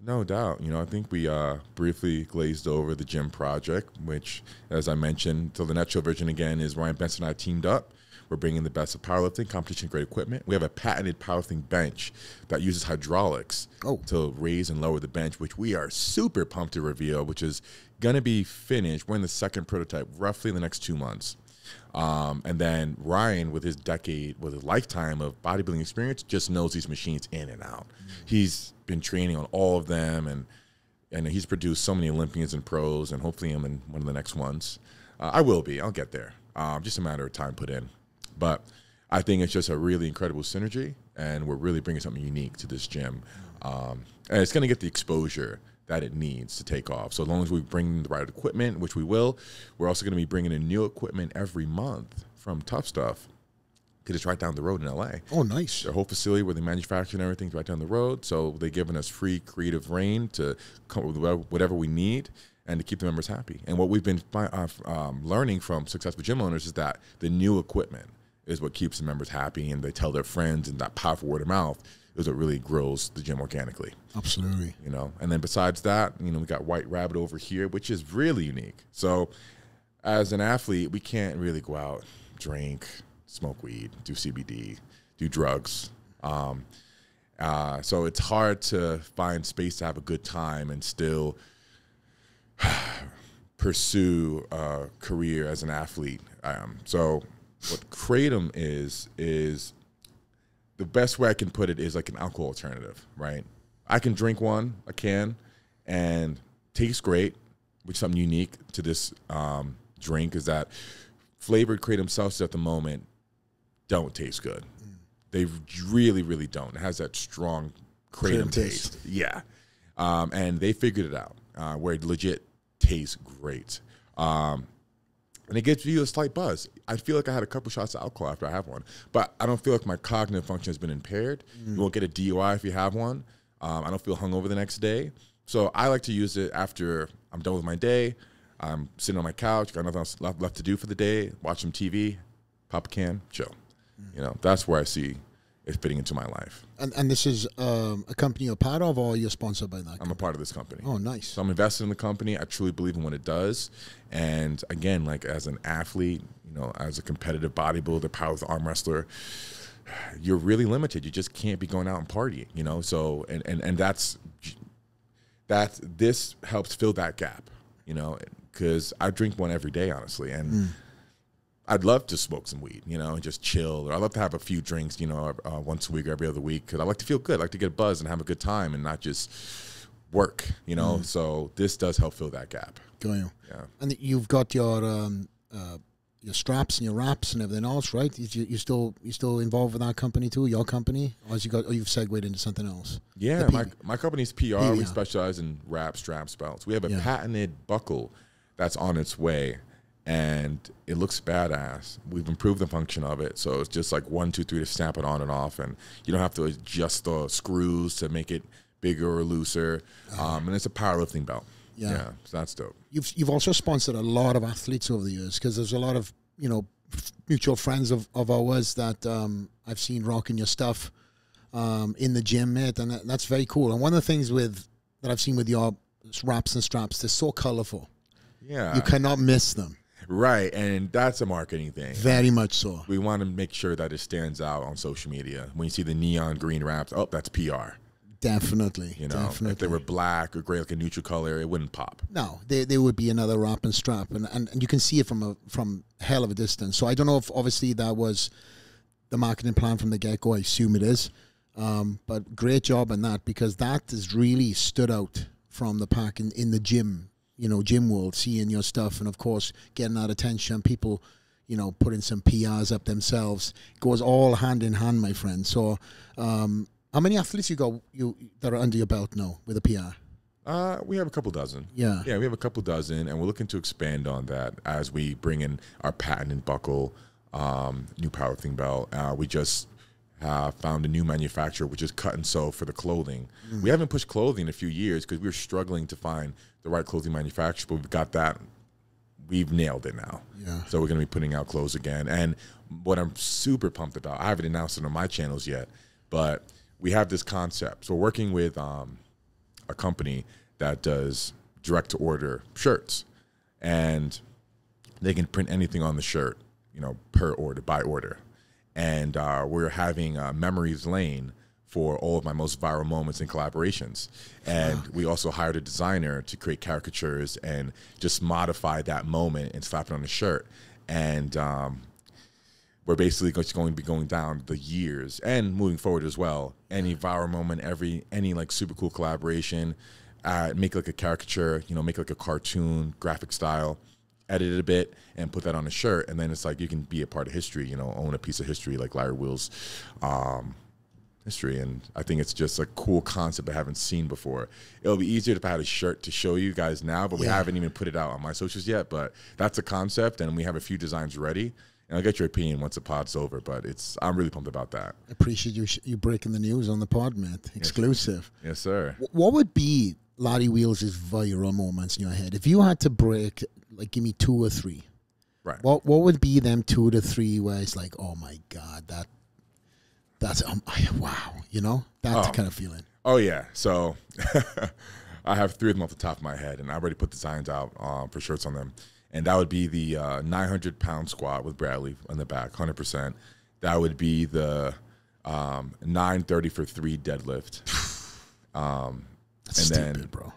No doubt. You know, I think we briefly glazed over the gym project, which, as I mentioned, so the nutshell version again is Ryan Benson and I teamed up. We're bringing the best of powerlifting, competition-grade equipment. We have a patented powerlifting bench that uses hydraulics to raise and lower the bench, which we are super pumped to reveal, which is going to be finished. We're in the second prototype roughly in the next 2 months. And then Ryan, with his lifetime of bodybuilding experience, just knows these machines in and out. He's been training on all of them, and he's produced so many Olympians and pros, and hopefully I'm in one of the next ones. I will be. I'll get there. Just a matter of time put in. But I think it's just a really incredible synergy, and we're really bringing something unique to this gym. And it's going to get the exposure that it needs to take off. So as long as we bring the right equipment, which we will, we're also going to be bringing in new equipment every month from Tough Stuff, because it's right down the road in LA. Oh, nice. Their whole facility where they manufacture and everything's right down the road. So they're giving us free creative reign to come up with whatever we need and to keep the members happy. And what we've been learning from successful gym owners is that the new equipment is what keeps the members happy, and they tell their friends, and that powerful word of mouth is what really grows the gym organically. Absolutely. You know, and then besides that, you know, we got White Rabbit over here, which is really unique. So as an athlete, we can't really go out, drink, smoke weed, do CBD, do drugs. So it's hard to find space to have a good time and still pursue a career as an athlete. So what Kratom is the best way I can put it is like an alcohol alternative, right? I can drink one, I can, and tastes great, which is something unique to this drink is that flavored Kratom seltzers at the moment don't taste good. They really, really don't. It has that strong Kratom taste. Yeah. And they figured it out where it legit tastes great. And it gives you a slight buzz. I feel like I had a couple shots of alcohol after I have one, but I don't feel like my cognitive function has been impaired. You won't get a DUI if you have one. I don't feel hungover the next day. So I like to use it after I'm done with my day. I'm sitting on my couch, got nothing else left to do for the day, watch some TV, pop a can, chill. You know, that's where I see it fitting into my life. And this is a company you're part of, or you're sponsored by that company? I'm a part of this company. Oh, nice. So I'm invested in the company. I truly believe in what it does. And again, like as an athlete, you know, as a competitive bodybuilder, power arm wrestler, you're really limited. You just can't be going out and partying, you know? So, and that's this helps fill that gap, you know, because I drink one every day, honestly. And I'd love to smoke some weed, you know, and just chill. Or I'd love to have a few drinks, you know, once a week or every other week, because I like to feel good. I like to get a buzz and have a good time and not just work, you know. So this does help fill that gap. Got you. Yeah. And you've got your straps and your wraps and everything else, right? You still involved with that company too, your company, or you've segued into something else? Yeah, my company's PR. PR. We specialize in wraps, straps, belts. We have a patented buckle that's on its way. And it looks badass. We've improved the function of it, so it's just like 1, 2, 3 to snap it on and off, and you don't have to adjust the screws to make it bigger or looser. And it's a powerlifting belt. Yeah, so that's dope. You've also sponsored a lot of athletes over the years, because there's a lot of, you know, mutual friends of ours that I've seen rocking your stuff in the gym, mate, and that's very cool. And one of the things that I've seen with your wraps and straps, they're so colorful. Yeah, you cannot miss them. Right, and that's a marketing thing. Very much so. We want to make sure that it stands out on social media. When you see the neon green wraps, oh, that's PR. Definitely. You know, definitely. if they were black or gray, like a neutral color, it wouldn't pop. No, they would be another wrap and strap, and you can see it from hell of a distance. So I don't know if obviously that was the marketing plan from the get-go. I assume it is. But great job on that, because that has really stood out from the pack in the gym. You know, gym world, seeing your stuff, and of course getting that attention, people, you know, putting some PRs up themselves. It goes all hand in hand, my friend. So how many athletes you got that are under your belt now with a PR? We have a couple dozen. Yeah, we have a couple dozen, and we're looking to expand on that as we bring in our patented buckle, new powerlifting belt. We just found a new manufacturer, which is cut and sew for the clothing. We haven't pushed clothing in a few years because we were struggling to find the right clothing manufacturer, but we've got that. We've nailed it now. Yeah. So we're going to be putting out clothes again. And what I'm super pumped about, I haven't announced it on my channels yet, but we have this concept. So we're working with a company that does direct-to-order shirts, and they can print anything on the shirt per order, by order. And we're having memories lane for all of my most viral moments and collaborations. And we also hired a designer to create caricatures and just modify that moment and slap it on a shirt. And we're basically just going to be going down the years and moving forward as well. Any viral moment, any like super cool collaboration, make like a caricature, make like a cartoon graphic style, edit it a bit and put that on a shirt. And then it's like you can be a part of history, own a piece of history like Larry Wheel's history. And I think it's just a cool concept I haven't seen before. It'll be easier if I had a shirt to show you guys now, but we haven't even put it out on my socials yet. But that's a concept, and we have a few designs ready. And I'll get your opinion once the pod's over, but I'm really pumped about that. I appreciate you breaking the news on the pod, man. Exclusive. Yes, sir. What would be Larry Wheels' viral moments in your head? If you had to break, like, give me 2 or 3. Right. What would be them 2 to 3 where it's like, oh my God, that's wow, that kind of feeling. Oh yeah. So I have 3 of them off the top of my head, and I already put designs out for shirts on them. And that would be the 900-pound squat with Bradley on the back, 100%. That would be the 930 for 3 deadlift. That's stupid, bro.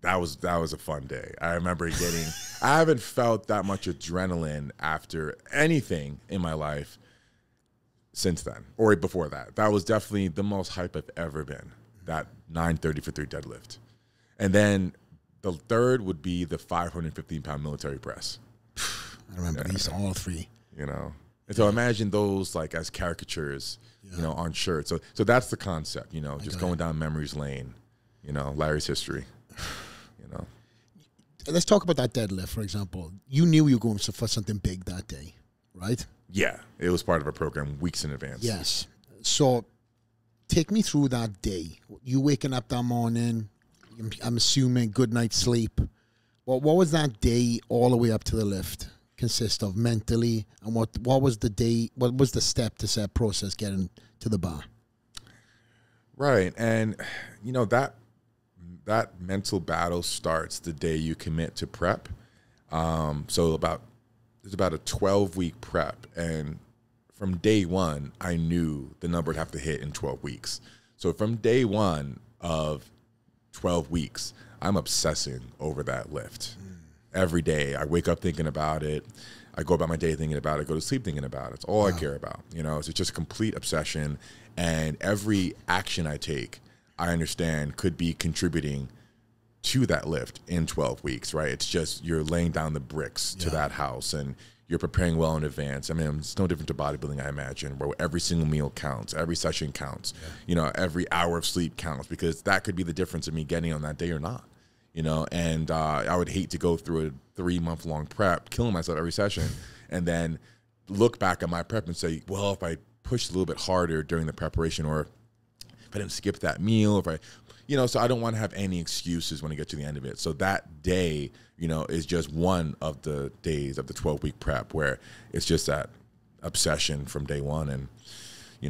That was a fun day. I remember I haven't felt that much adrenaline after anything in my life since then, or before that. That was definitely the most hype I've ever been, that 930 for 3 deadlift. And then the third would be the 515-pound military press. I remember these all 3. And so imagine those like as caricatures, on shirts. So that's the concept, just going down memories lane, Larry's history, Let's talk about that deadlift, for example. You knew you were going for something big that day, right? Yeah, it was part of a program weeks in advance. Yes. So take me through that day. You waking up that morning, I'm assuming good night's sleep. What was that day all the way up to the lift consist of mentally? And what was the day, what was the step-to-step process getting to the bar? Right. And, that mental battle starts the day you commit to prep. So there's about a 12-week prep, and from day one, I knew the number would have to hit in 12 weeks. So from day one of 12 weeks, I'm obsessing over that lift. Every day, I wake up thinking about it. I go about my day thinking about it. Go to sleep thinking about it. It's all I care about. So it's just a complete obsession, and every action I take, I understand could be contributing to that lift in 12 weeks, right? It's just you're laying down the bricks to that house, and you're preparing well in advance. I mean, it's no different to bodybuilding, I imagine, where every single meal counts, every session counts, every hour of sleep counts, because that could be the difference of me getting on that day or not, and I would hate to go through a 3-month-long prep, killing myself every session, and then look back at my prep and say, well, if I pushed a little bit harder during the preparation, or if I didn't skip that meal, if I, so I don't want to have any excuses when I get to the end of it. So that day, is just one of the days of the 12-week prep where it's just that obsession from day one. And,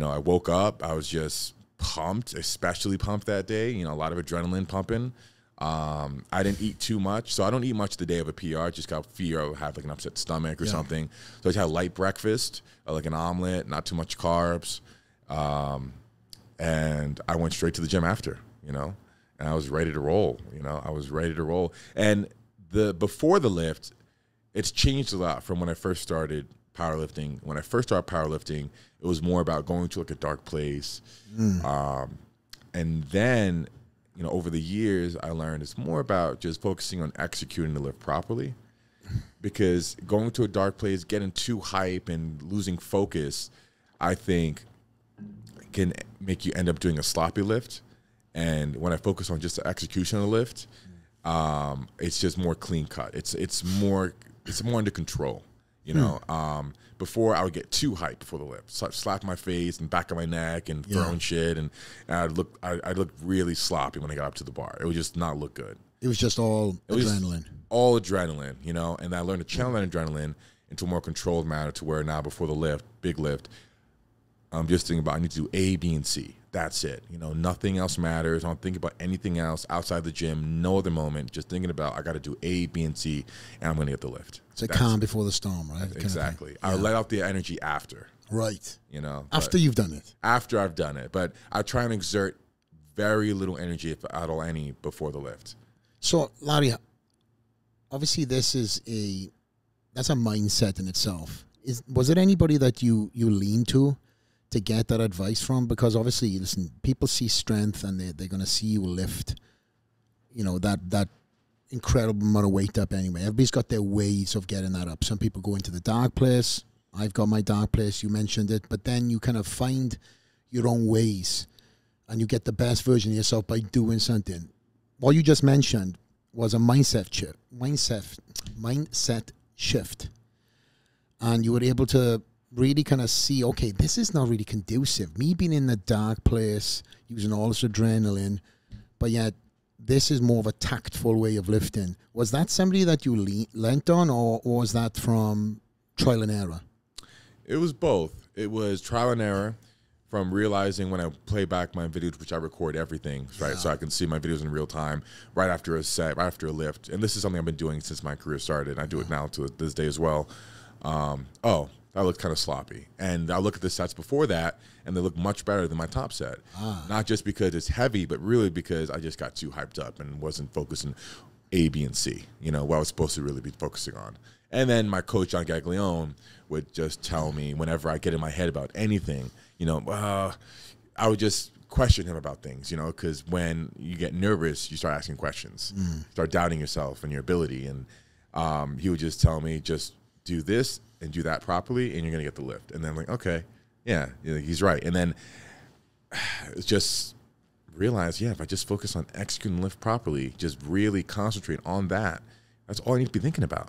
I woke up, I was just pumped, especially pumped that day, a lot of adrenaline pumping. I didn't eat too much, so I don't eat much the day of a PR. Just got fear of have like an upset stomach or something. So I just had a light breakfast, like an omelet, not too much carbs. And I went straight to the gym after, and I was ready to roll, I was ready to roll. And before the lift, it's changed a lot from when I first started powerlifting. When I first started powerlifting, it was more about going to like a dark place. And then, over the years, I learned it's more about just focusing on executing the lift properly, because going to a dark place, getting too hype and losing focus, I think can make you end up doing a sloppy lift. And when I focus on just the execution of the lift, it's just more clean cut. It's more under control. Before I would get too hyped before the lift, so I'd slap my face and back of my neck and throwing shit, and I'd look really sloppy when I got up to the bar. It would just not look good. It was just all adrenaline. All adrenaline, and I learned to channel that adrenaline into a more controlled manner, to where now before the lift, big lift, I'm just thinking about I need to do A, B, and C. that's it. You know, nothing else matters. I don't think about anything else outside the gym. No other moment. Just thinking about I got to do A, B, and C, and I'm going to get the lift. It's a calm before the storm, right? Exactly. I let out the energy after. Right. You know, after you've done it. After I've done it, but I try and exert very little energy, if at all any, before the lift. So, Larry, obviously that's a mindset in itself. Was it anybody that you lean to get that advice from? Because obviously, listen, people see strength and they're going to see you lift, you know, that incredible amount of weight up anyway. Everybody's got their ways of getting that up. Some people go into the dark place. I've got my dark place. You mentioned it. But then you kind of find your own ways and you get the best version of yourself by doing something. What you just mentioned was a mindset shift. And you were able to really kind of see, okay, this is not really conducive. Me being in the dark place, using all this adrenaline, but yet this is more of a tactful way of lifting. Was that somebody that you leant on, or was that from trial and error? It was both. It was trial and error from realizing when I play back my videos, which I record everything, right? Yeah. So I can see my videos in real time right after a set, right after a lift. And this is something I've been doing since my career started. I do it now to this day as well. Oh, that looked kind of sloppy. And I look at the sets before that, and they look much better than my top set. Not just because it's heavy, but really because I just got too hyped up and wasn't focusing A, B, and C, you know, what I was supposed to really be focusing on. And then my coach, John Gaglione, would just tell me whenever I get in my head about anything, you know, I would just question him about things, you know, because when you get nervous, you start asking questions, start doubting yourself and your ability. And he would just tell me, just do this and do that properly, and you're going to get the lift. And then I'm like, okay, yeah, he's right. And then just realize, yeah, if I just focus on executing the lift properly, just really concentrate on that, that's all I need to be thinking about.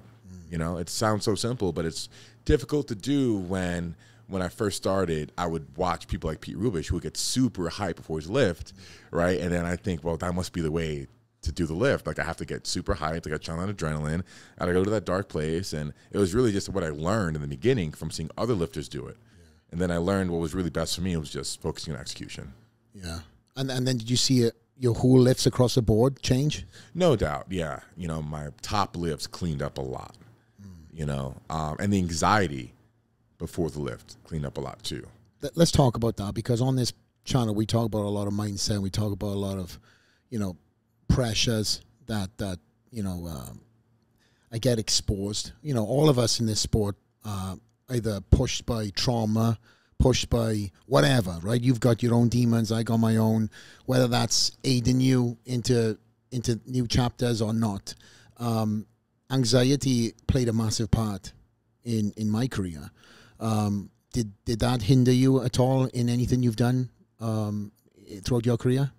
You know, it sounds so simple, but it's difficult to do when I first started. I would watch people like Pete Rubish who would get super hyped before his lift, right? And then I think, well, that must be the way to do the lift. Like, I have to get super hyped, I got channel on adrenaline, I gotta go to that dark place. And it was really just what I learned in the beginning from seeing other lifters do it. Yeah. And then I learned what was really best for me was just focusing on execution. Yeah. And then did you see your whole lifts across the board change? No doubt, yeah. You know, my top lifts cleaned up a lot, you know, and the anxiety before the lift cleaned up a lot too. Let's talk about that, because on this channel we talk about a lot of mindset. We talk about a lot of, you know, pressures that you know, I get exposed. You know, all of us in this sport either pushed by trauma, pushed by whatever, right? You've got your own demons, I got my own, whether that's aiding you into new chapters or not. Anxiety played a massive part in my career. Did that hinder you at all in anything you've done throughout your career?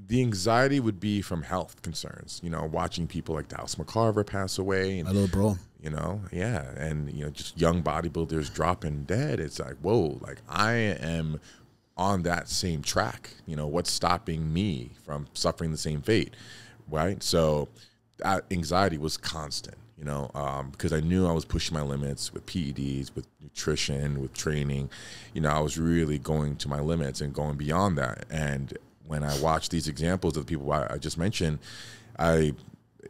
The anxiety would be from health concerns, you know, watching people like Dallas McCarver pass away. And, my little bro. You know, yeah. And, you know, just young bodybuilders dropping dead. It's like, whoa, like I am on that same track. You know, what's stopping me from suffering the same fate, right? So that anxiety was constant, you know, because I knew I was pushing my limits with PEDs, with nutrition, with training. You know, I was really going to my limits and going beyond that. And when I watched these examples of the people I just mentioned, I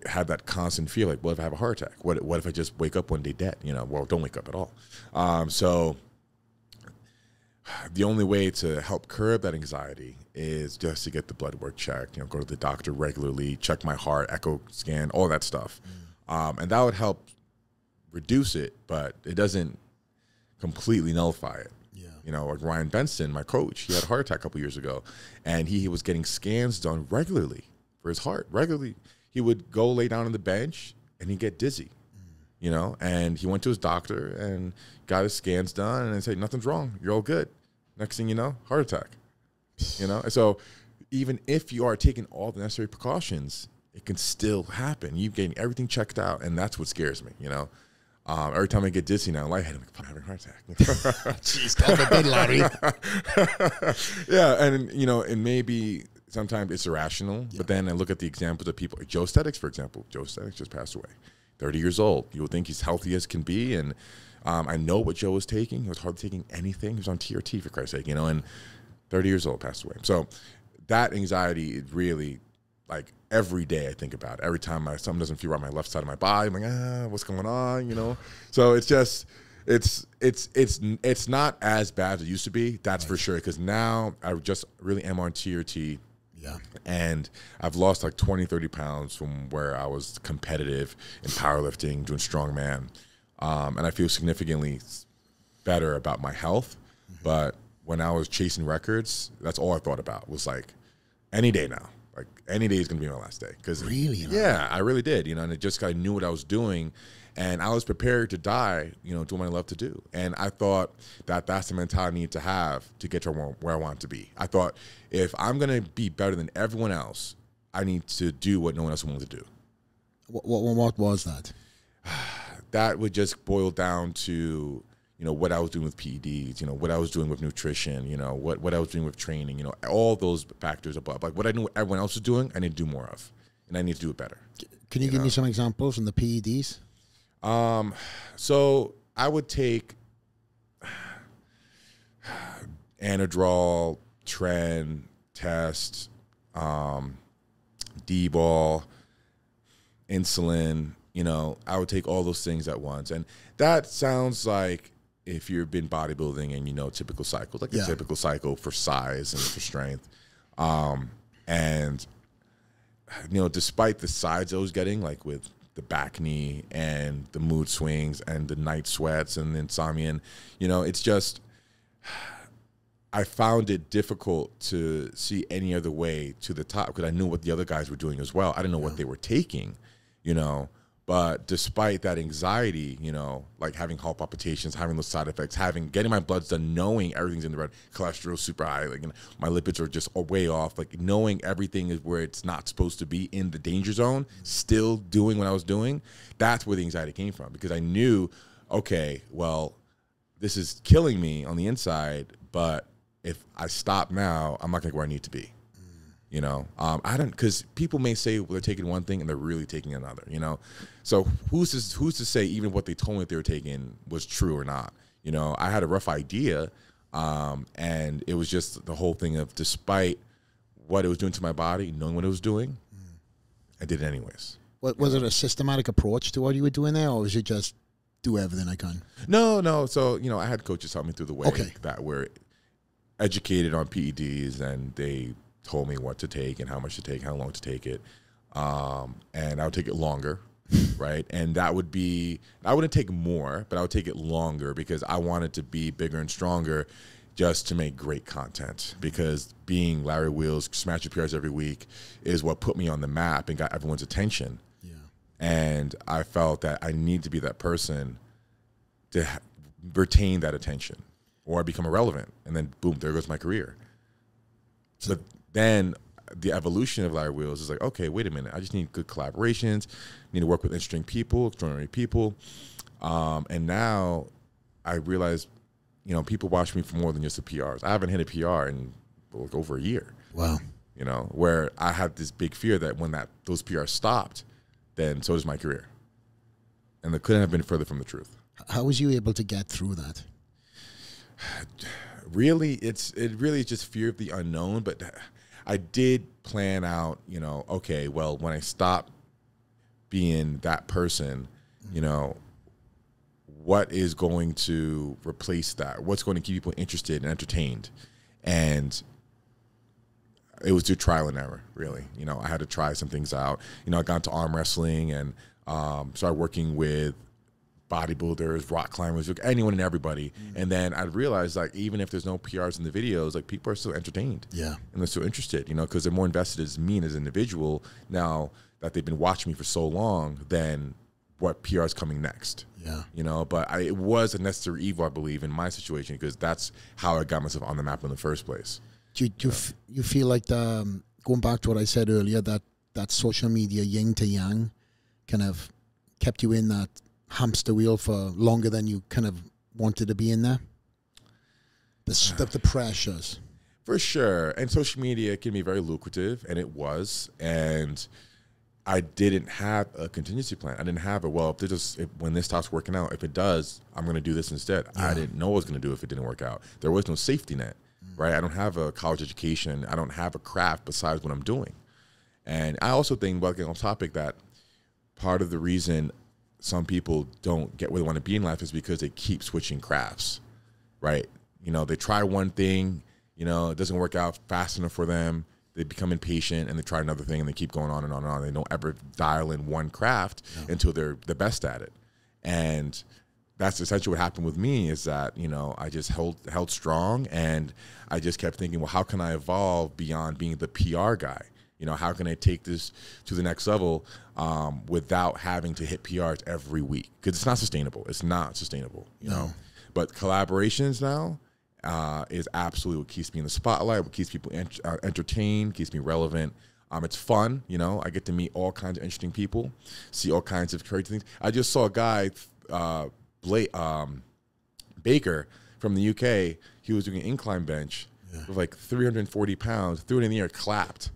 had that constant fear, like, what if I have a heart attack? What if I just wake up one day dead? You know, well, don't wake up at all. So the only way to help curb that anxiety is just to get the blood work checked, you know, go to the doctor regularly, check my heart, echo scan, all that stuff. And that would help reduce it, but it doesn't completely nullify it. You know, like Ryan Benson, my coach, he had a heart attack a couple years ago, and he was getting scans done regularly for his heart. Regularly, he would go lay down on the bench, and he'd get dizzy, you know, and he went to his doctor and got his scans done, and they said, nothing's wrong, you're all good. Next thing you know, heart attack, you know. So even if you are taking all the necessary precautions, it can still happen. You're getting everything checked out, and that's what scares me, you know. Every time I get dizzy now, lightheaded, I'm having a heart attack. Jeez, God forbid, Larry. Yeah, and you know, and maybe sometimes it's irrational, but then I look at the examples of people, like Joe Stetics, for example. Joe Stetics just passed away, 30 years old. You would think he's healthy as can be, and I know what Joe was taking. He was hardly taking anything. He was on TRT, for Christ's sake, and 30 years old, passed away. So that anxiety, it really, like, every day I think about it. Every time something doesn't feel right on my left side of my body, I'm like, what's going on, So it's just, it's not as bad as it used to be, that's for sure, because now I just really am on TRT. Yeah. And I've lost like 20, 30 pounds from where I was competitive in powerlifting, doing strongman. And I feel significantly better about my health. But when I was chasing records, that's all I thought about was like, any day now. Like, any day is going to be my last day. Really? Yeah, I really did, and it just, I knew what I was doing. And I was prepared to die, doing what I love to do. And I thought that that's the mentality I need to have to get to where I want to be. I thought, if I'm going to be better than everyone else, I need to do what no one else wants to do. What was that? That would just boil down to, what I was doing with PEDs, what I was doing with nutrition, what I was doing with training, all those factors above. Like, what I knew everyone else was doing, I need to do more of. And I need to do it better. Can you give me some examples from the PEDs? So I would take Anadrol, Tren, Test, D-ball, insulin, I would take all those things at once. And that sounds like, if you've been bodybuilding and typical cycles, like a typical cycle for size and for strength. And despite the sides I was getting, like with the back knee and the mood swings and the night sweats and the insomnia, it's just, I found it difficult to see any other way to the top, because I knew what the other guys were doing as well. I didn't know what they were taking, But despite that anxiety, like having heart palpitations, having those side effects, getting my bloods done, knowing everything's in the red, cholesterol super high, like my lipids are just way off, like knowing everything is where it's not supposed to be, in the danger zone, still doing what I was doing, that's where the anxiety came from. Because I knew, okay, well, this is killing me on the inside, but if I stop now, I'm not going to go where I need to be. I don't, because people may say they're taking one thing and they're really taking another, So who's to say even what they told me that they were taking was true or not? I had a rough idea, and it was just the whole thing of, despite what it was doing to my body, knowing what it was doing, I did it anyways. Was it a systematic approach to what you were doing there, or was it just do everything I can? No. So, I had coaches help me through the way that were educated on PEDs, and they told me what to take and how much to take, how long to take it. And I would take it longer, right? And that would be, I wouldn't take more, but I would take it longer, because I wanted to be bigger and stronger, just to make great content. Because being Larry Wheels, smashing PRs every week, is what put me on the map and got everyone's attention. Yeah. And I felt that I need to be that person to retain that attention, or I become irrelevant. And then boom, there goes my career. So then the evolution of Larry Wheels is like, okay, wait a minute. I just need good collaborations, need to work with interesting people, extraordinary people. And now I realize, people watch me for more than just the PRs. I haven't hit a PR in like over a year. Wow. Where I had this big fear that when those PRs stopped, then so does my career. And that couldn't have been further from the truth. How was you able to get through that? Really, it really is just fear of the unknown. But I did plan out, okay, well, when I stop being that person, what is going to replace that? What's going to keep people interested and entertained? And it was through trial and error, really. I had to try some things out. I got into arm wrestling and started working with bodybuilders, rock climbers, anyone and everybody. And then I realized, like, even if there's no PRs in the videos, like, people are still entertained. Yeah. And they're still interested, because they're more invested as me and as an individual now that they've been watching me for so long than what PR is coming next. Yeah. But it was a necessary evil, I believe, in my situation, because that's how I got myself on the map in the first place. Do you feel like, going back to what I said earlier, that social media yin to yang kind of kept you in that hamster wheel for longer than you kind of wanted to be in there? The pressures. For sure. And social media can be very lucrative, and it was. And I didn't have a contingency plan. I didn't have when this stops working out, if it does, I'm going to do this instead. Yeah. I didn't know what I was going to do if it didn't work out. There was no safety net, right? I don't have a college education. I don't have a craft besides what I'm doing. And I also think, well, on topic, that part of the reason some people don't get where they want to be in life is because they keep switching crafts, right? You know, they try one thing, you know, it doesn't work out fast enough for them. They become impatient and they try another thing and they keep going on and on and on. They don't ever dial in one craft until they're the best at it. And that's essentially what happened with me, is that, you know, I just held strong, and I just kept thinking, well, how can I evolve beyond being the PR guy? You know, how can I take this to the next level without having to hit PRs every week? Because it's not sustainable. It's not sustainable, you know. But collaborations now, is absolutely what keeps me in the spotlight, what keeps people entertained, keeps me relevant. It's fun, you know. I get to meet all kinds of interesting people, see all kinds of crazy things. I just saw a guy, Baker from the UK. He was doing an incline bench with like 340 pounds, threw it in the air, clapped,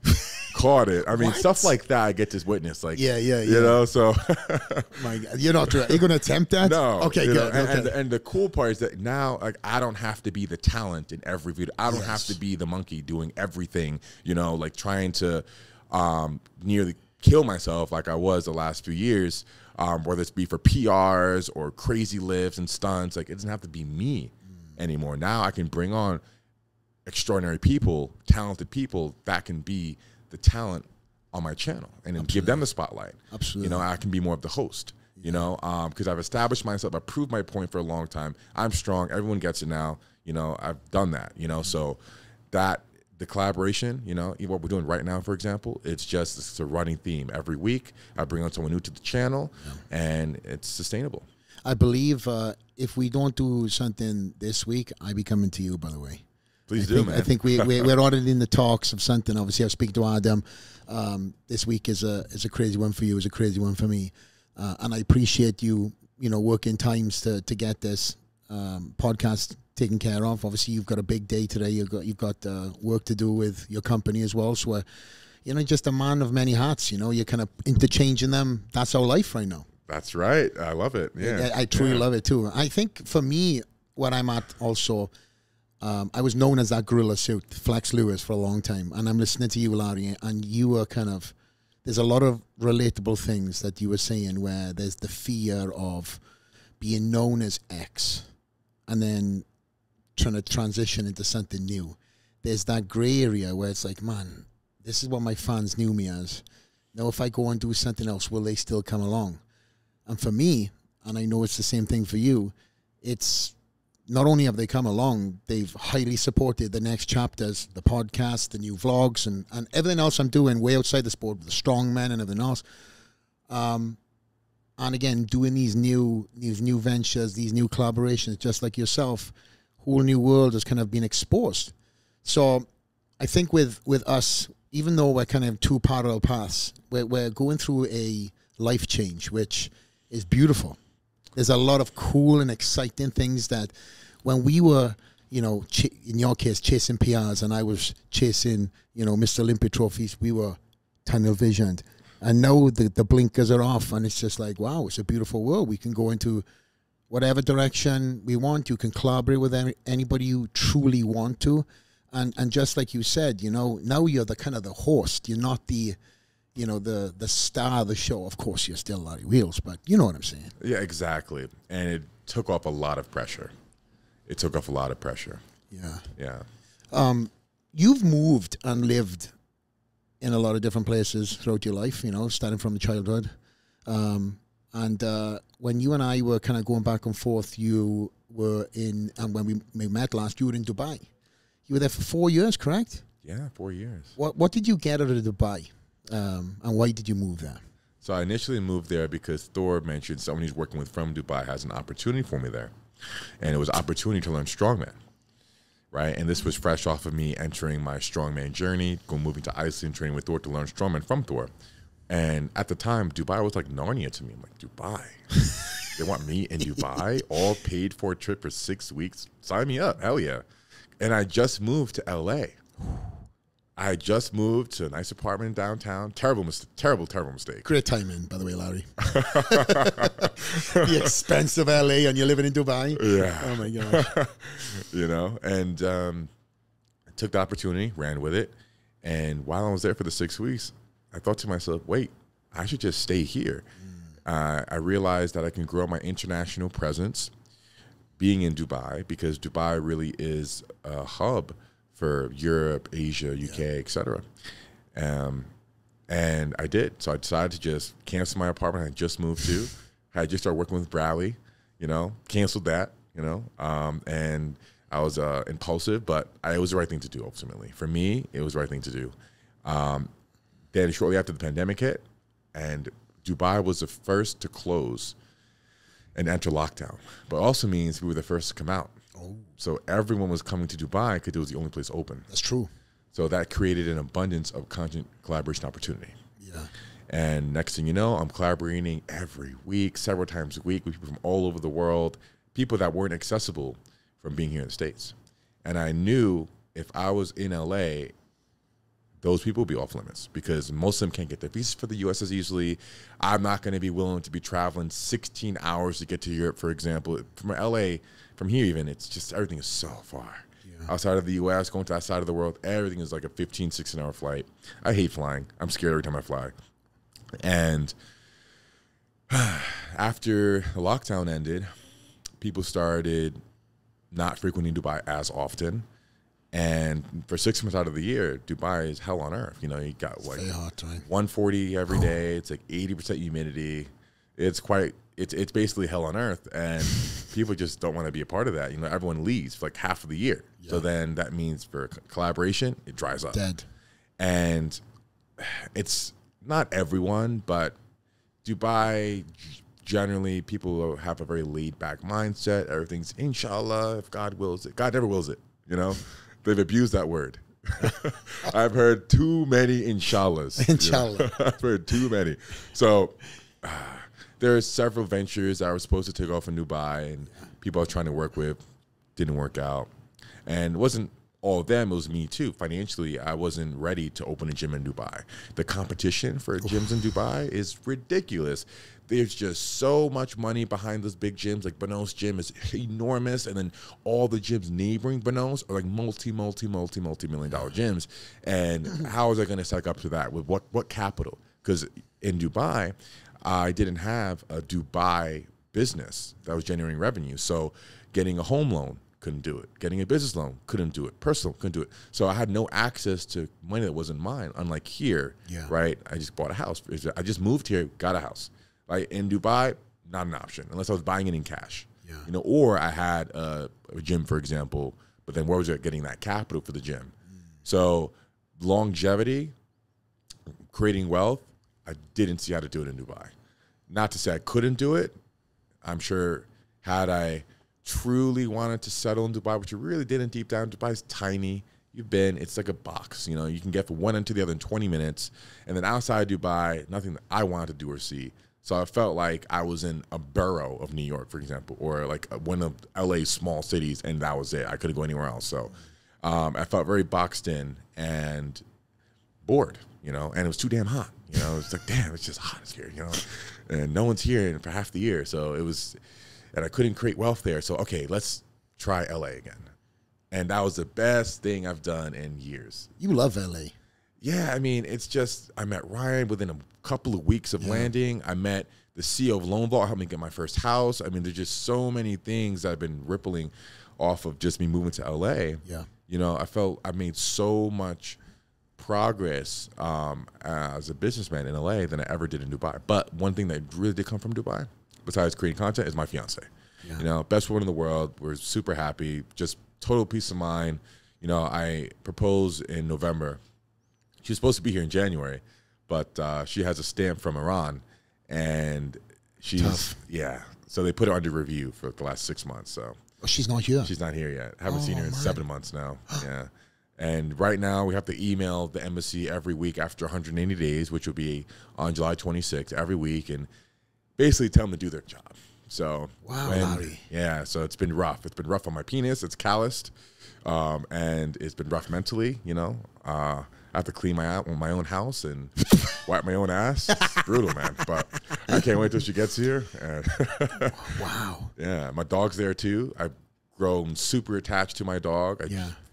caught it. I mean, stuff like that I get to witness. Like, you know, so. My God, you're going to attempt that? No. Okay, good. And the cool part is that now, like, I don't have to be the talent in every video. I don't have to be the monkey doing everything, you know, like trying to nearly kill myself like I was the last few years, whether it's be for PRs or crazy lifts and stunts. Like, it doesn't have to be me anymore. Now I can bring on extraordinary people, talented people that can be the talent on my channel and give them the spotlight. Absolutely. You know, I can be more of the host, you know, because I've established myself. I've proved my point for a long time. I'm strong. Everyone gets it now. You know, I've done that, you know, so that the collaboration, you know, what we're doing right now, for example, it's a running theme. Every week I bring on someone new to the channel and it's sustainable. I believe if we don't do something this week, I be coming to you, by the way. Please do, man. I think we're already in the talks of something. Obviously, I speak to Adam. This week is a crazy one for you. It's a crazy one for me, and I appreciate you. You know, working times to get this podcast taken care of. Obviously, you've got a big day today. You've got work to do with your company as well. So, you know, just a man of many hats. You know, you're kind of interchanging them. That's our life right now. That's right. I love it. Yeah, I truly love it too. I think for me, what I'm at also. I was known as that gorilla suit, Flex Lewis, for a long time. And I'm listening to you, Larry, and you were there's a lot of relatable things that you were saying where there's the fear of being known as X and then trying to transition into something new. There's that gray area where it's like, man, this is what my fans knew me as. Now, if I go and do something else, will they still come along? And for me, and I know it's the same thing for you, it's not only have they come along, they've highly supported the next chapters, the podcast, the new vlogs, and everything else I'm doing way outside the sport, the strongmen and everything else. And again, doing these new ventures, these new collaborations, just like yourself, whole new world has kind of been exposed. So I think with us, even though we're kind of two parallel paths, we're going through a life change, which is beautiful. There's a lot of cool and exciting things that when we were, you know, in your case, chasing PRs and I was chasing, you know, Mr. Olympia trophies, we were tunnel visioned. And now the blinkers are off and it's just like, wow, it's a beautiful world. We can go into whatever direction we want. You can collaborate with anybody you truly want to. And just like you said, you know, now you're the kind of the host. You're not the, you know, the star of the show. Of course, you're still Larry Wheels, but you know what I'm saying. Yeah, exactly. And it took off a lot of pressure. Yeah. You've moved and lived in a lot of different places throughout your life, you know, starting from childhood. And when you and I were kind of going back and forth, you were in, and when we met last, you were in Dubai. You were there for 4 years, correct? Yeah, 4 years. What did you get out of Dubai? And why did you move there? So I initially moved there because Thor mentioned someone he's working with from Dubai has an opportunity for me there. And it was an opportunity to learn strongman, right? And this was fresh off of me entering my strongman journey, moving to Iceland, training with Thor to learn strongman from Thor. And at the time, Dubai was like Narnia to me. I'm like, Dubai? They want me in Dubai? All paid for a trip for 6 weeks? Sign me up. Hell yeah. And I just moved to LA. I just moved to a nice apartment downtown. Terrible mistake. Great timing, by the way, Larry. The expense of LA and you're living in Dubai. Yeah. Oh my gosh. You know, and I took the opportunity, ran with it. And while I was there for the 6 weeks, I thought to myself, wait, I should just stay here. I realized that I can grow my international presence being in Dubai, because Dubai really is a hub for Europe, Asia, UK, etc. And I did. So I decided to just cancel my apartment I just moved to. I just started working with Bradley, you know, canceled that, you know, and I was impulsive, but it was the right thing to do ultimately. For me, it was the right thing to do. Then shortly after the pandemic hit, and Dubai was the first to close and enter lockdown, but also means we were the first to come out. Oh. So everyone was coming to Dubai because it was the only place open. That's true. So that created an abundance of content collaboration opportunity. Yeah. And next thing you know, I'm collaborating every week, several times a week, with people from all over the world, people that weren't accessible from being here in the States. And I knew if I was in LA, those people would be off limits, because most of them can't get their visas for the US as easily. I'm not going to be willing to be traveling 16 hours to get to Europe, for example. From LA, from here even, it's just, everything is so far. Yeah. Outside of the US, going to that side of the world, everything is like a 15, 16-hour flight. I hate flying. I'm scared every time I fly. And after the lockdown ended, people started not frequenting Dubai as often. And for 6 months out of the year, Dubai is hell on earth. You know, you got like 140 every day. It's like 80% humidity. It's basically hell on earth. And people just don't want to be a part of that. You know, everyone leaves for like half of the year. Yeah. So then that means for collaboration, it dries up. Dead. And it's not everyone, but Dubai, generally, people have a very laid back mindset. Everything's inshallah, if God wills it. God never wills it, you know? They've abused that word. I've heard too many inshallahs. Inshallah. You know? I've heard too many. So there are several ventures that I was supposed to take off in Dubai, and people I was trying to work with didn't work out. And it wasn't all of them, it was me too. Financially, I wasn't ready to open a gym in Dubai. The competition for gyms in Dubai is ridiculous. There's just so much money behind those big gyms. Like Bono's gym is enormous, and then all the gyms neighboring Bono's are like multi-million dollar gyms. And how was I going to stack up to that with what capital? Because in Dubai, I didn't have a Dubai business that was generating revenue. So getting a home loan, couldn't do it. Getting a business loan, couldn't do it. Personal, couldn't do it. So I had no access to money that wasn't mine. Unlike here, right? I just bought a house. I just moved here, got a house. Like in Dubai, not an option unless I was buying it in cash. Yeah. You know, or I had a gym, for example, but then where was I getting that capital for the gym? So longevity, creating wealth, I didn't see how to do it in Dubai. Not to say I couldn't do it. I'm sure had I truly wanted to settle in Dubai, which you really didn't deep down. Dubai's tiny. It's like a box. You know, you can get from one end to the other in 20 minutes. And then outside Dubai, nothing that I wanted to do or see. So I felt like I was in a borough of New York, for example, or like one of LA's small cities, and that was it. I couldn't go anywhere else. So I felt very boxed in and bored, you know, and it was too damn hot. You know, it's like, damn, it's just hot here, you know, and no one's here for half the year. So it was, and I couldn't create wealth there. So, okay, let's try LA again. And that was the best thing I've done in years. You love LA. Yeah, I mean, it's just, I met Ryan within a couple of weeks of landing. I met the CEO of Lone Vault, helped me get my first house. I mean, there's just so many things that have been rippling off of just me moving to LA. Yeah. You know, I felt I made so much progress as a businessman in LA than I ever did in Dubai. But one thing that really did come from Dubai, besides creating content, is my fiance. Yeah. You know, best woman in the world. We're super happy, just total peace of mind. You know, I proposed in November. She was supposed to be here in January, but she has a stamp from Iran, and she's tough. Yeah. So they put her under review for the last 6 months. So she's not here. She's not here yet. Haven't seen her in 7 months now. Yeah. And right now we have to email the embassy every week after 180 days, which will be on July 26th every week, and basically tell them to do their job. So Larry. Yeah. So it's been rough. It's been rough on my penis. It's calloused, and it's been rough mentally. You know. I have to clean my own house and wipe my own ass. It's brutal, man. But I can't wait till she gets here. And Wow. yeah, my dog's there too. I've grown super attached to my dog.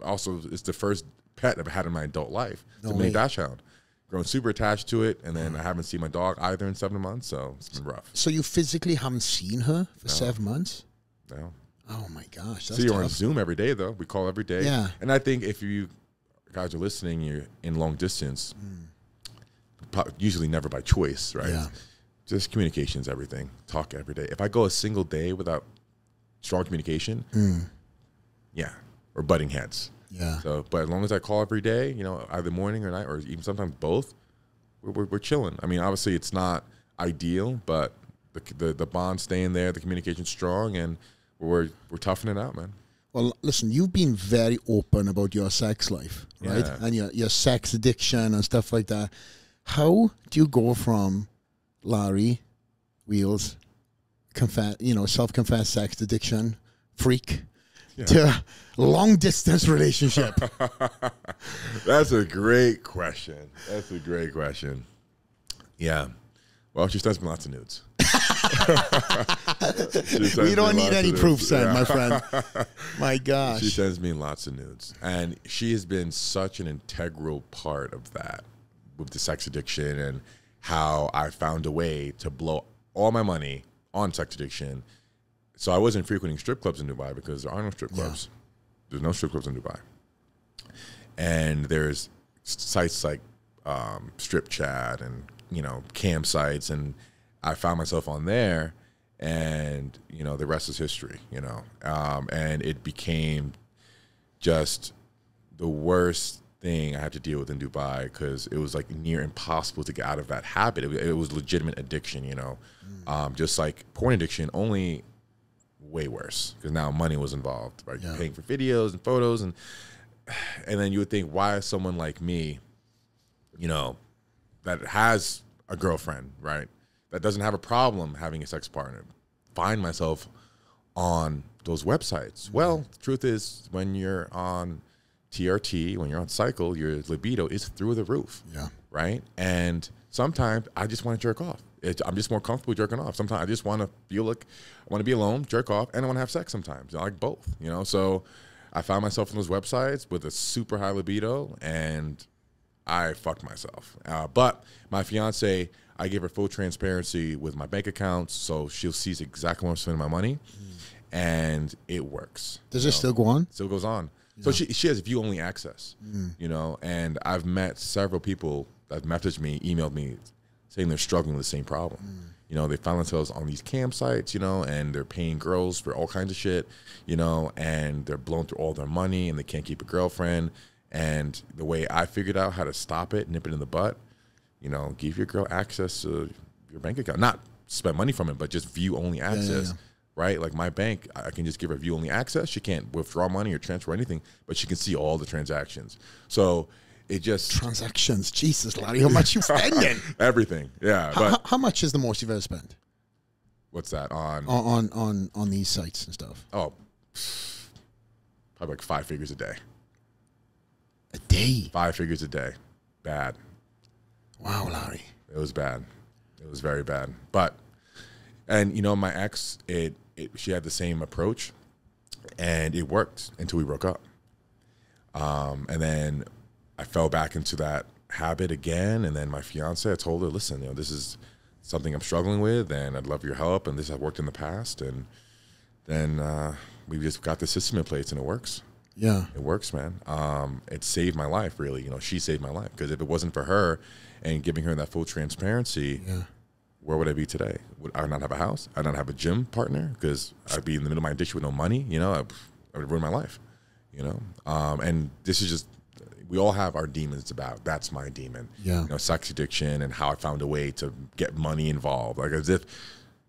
Also, it's the first pet I've had in my adult life. It's a mini dachshund. Grown super attached to it, and then I haven't seen my dog either in 7 months, so it's been rough. So you physically haven't seen her for 7 months? No. Oh my gosh, that's See her tough. on Zoom every day, though. We call every day. Yeah. And I think if you guys are listening, you're in long distance, usually never by choice, right? Yeah. Just communication is everything. Talk every day. If I go a single day without strong communication, yeah, we're butting heads. Yeah. So, but as long as I call every day, you know, either morning or night, or even sometimes both, we're chilling. I mean, obviously it's not ideal, but the bond's staying there, the communication's strong, and we're toughing it out, man. Well, listen, you've been very open about your sex life, right? Yeah. And your sex addiction and stuff like that. How do you go from Larry Wheels, self-confessed sex addiction freak, to long distance relationship? That's a great question. Yeah. Well, she sends me lots of nudes. We don't need any proof, son, my friend. My gosh. She sends me lots of nudes. And she has been such an integral part of that with the sex addiction and how I found a way to blow all my money on sex addiction. So I wasn't frequenting strip clubs in Dubai because there are no strip clubs. There's no strip clubs in Dubai. And there's sites like Strip Chat and, campsites. And I found myself on there, and, the rest is history, and it became just the worst thing I had to deal with in Dubai because it was like near impossible to get out of that habit. It was legitimate addiction, just like porn addiction, only way worse because now money was involved, right? Paying for videos and photos, and then you would think, why is someone like me, that has a girlfriend, right, that doesn't have a problem having a sex partner, find myself on those websites? Well, the truth is, when you're on TRT, when you're on cycle, your libido is through the roof, right? And sometimes I just want to jerk off. I'm just more comfortable jerking off. Sometimes I just want to feel like I want to be alone, jerk off, and I want to have sex sometimes. I like both, So I found myself on those websites with a super high libido, and I fucked myself. But my fiance, I give her full transparency with my bank accounts, so she'll see exactly where I'm spending my money, and it works. Does it still go on? Still goes on. So she has view-only access, and I've met several people that messaged me, emailed me, saying they're struggling with the same problem. They find themselves on these campsites, and they're paying girls for all kinds of shit, and they're blowing through all their money, and they can't keep a girlfriend. And the way I figured out how to stop it, nip it in the butt, give your girl access to your bank account. Not spend money from it, but just view-only access, right? Like my bank, I can just give her view-only access. She can't withdraw money or transfer anything, but she can see all the transactions. So it just... Transactions. Jesus, Larry, how much you spending? Everything, yeah. How much is the most you've ever spent? What's that? On these sites and stuff? Oh, probably like 5 figures a day. A day? 5 figures a day. Bad. Wow, Larry. It was bad. It was very bad. But, and my ex, she had the same approach, and it worked until we broke up. And then I fell back into that habit again. And then my fiance, I told her, listen, this is something I'm struggling with, and I'd love your help. And this has worked in the past. And then we just got the system in place, and it works. Yeah. It works, man. It saved my life, really. She saved my life, because if it wasn't for her and giving her that full transparency, where would I be today? Would I not have a house? I'd not have a gym partner, because I'd be in the middle of my addiction with no money. I would ruin my life, and this is just, we all have our demons about. That's my demon. Sex addiction, and how I found a way to get money involved. Like, as if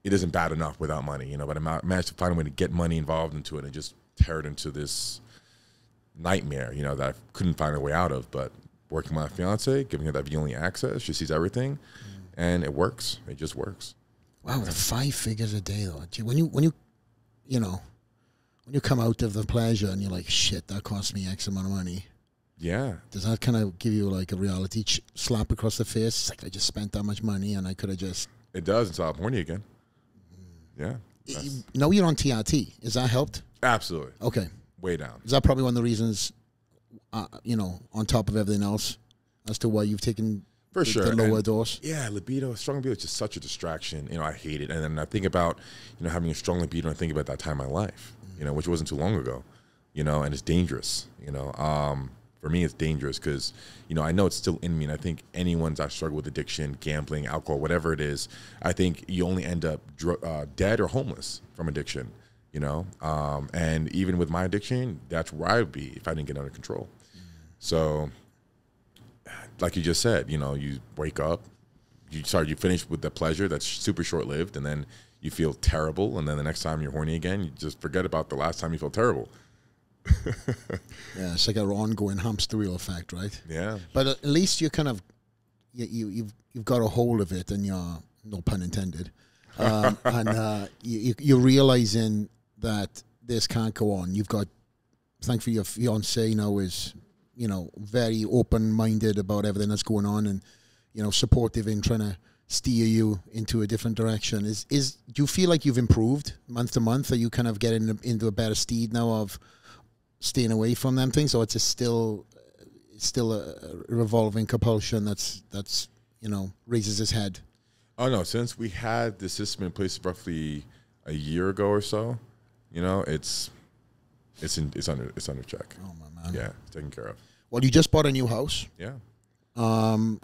it isn't bad enough without money, but I managed to find a way to get money involved into it and just tear it into this nightmare, that I couldn't find a way out of. But working with my fiance, giving her that view-only access, she sees everything, and it works. It just works. Wow, the 5 figures a day, though. When you come out of the pleasure and you're like, shit, that cost me X amount of money. Yeah. Does that kind of give you like a reality slap across the face? It's like, I just spent that much money and I could have just... It does until I'm horny again. Yeah. No, you're on TRT. Has that helped? Absolutely. Okay. Way down. Is that probably one of the reasons, on top of everything else, as to why you've taken the lower dose? Yeah, strong libido is just such a distraction. I hate it. And then I think about, having a strong libido, and I think about that time in my life, which wasn't too long ago, and it's dangerous, For me, it's dangerous because, I know it's still in me, and I think anyone's that struggle with addiction, gambling, alcohol, whatever it is, I think you only end up dead or homeless from addiction, and even with my addiction, that's where I would be if I didn't get under control. So, like you just said, you wake up, you finish with the pleasure that's super short-lived, and then you feel terrible, and then the next time you're horny again, you just forget about the last time you felt terrible. Yeah, it's like an ongoing hamster wheel effect, right? Yeah. But at least you kind of you've got a hold of it, and you're, no pun intended, and you're realizing that this can't go on. You've got, thankfully, your fiance now is very open-minded about everything that's going on, and supportive in trying to steer you into a different direction. Do you feel like you've improved month to month? Are you kind of getting into a better steed now of staying away from them things, or it's still a revolving compulsion that's raises its head? Oh no! Since we had the system in place roughly a year ago or so, it's under check. Oh my man! Yeah, it's taken care of. Well, you just bought a new house. Yeah.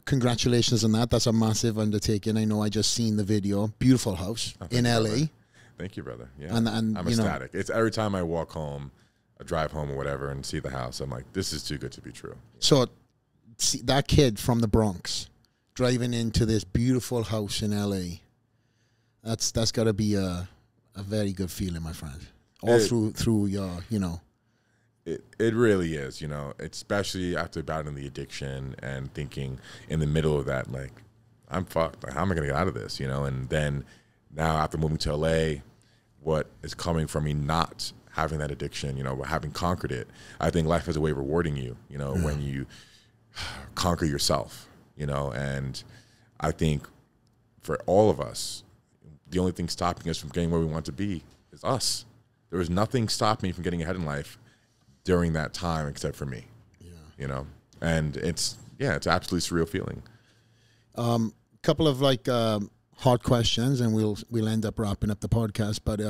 Congratulations on that. That's a massive undertaking. I know. I just seen the video. Beautiful house in LA. Brother. Thank you, brother. Yeah, and I'm ecstatic. It's every time I walk home, I drive home or whatever, and see the house, I'm like, this is too good to be true. So, see, that kid from the Bronx driving into this beautiful house in LA, that's got to be a very good feeling, my friend. Through your, It really is, especially after battling the addiction and thinking in the middle of that, like, I'm fucked. Like, how am I going to get out of this, And then now after moving to LA, what is coming from me not having that addiction, having conquered it, I think life has a way of rewarding you, when you conquer yourself, and I think for all of us, the only thing stopping us from getting where we want to be is us. There was nothing stopping me from getting ahead in life during that time except for me. Yeah. And it's an absolutely surreal feeling. Couple of hard questions, and we'll end up wrapping up the podcast. But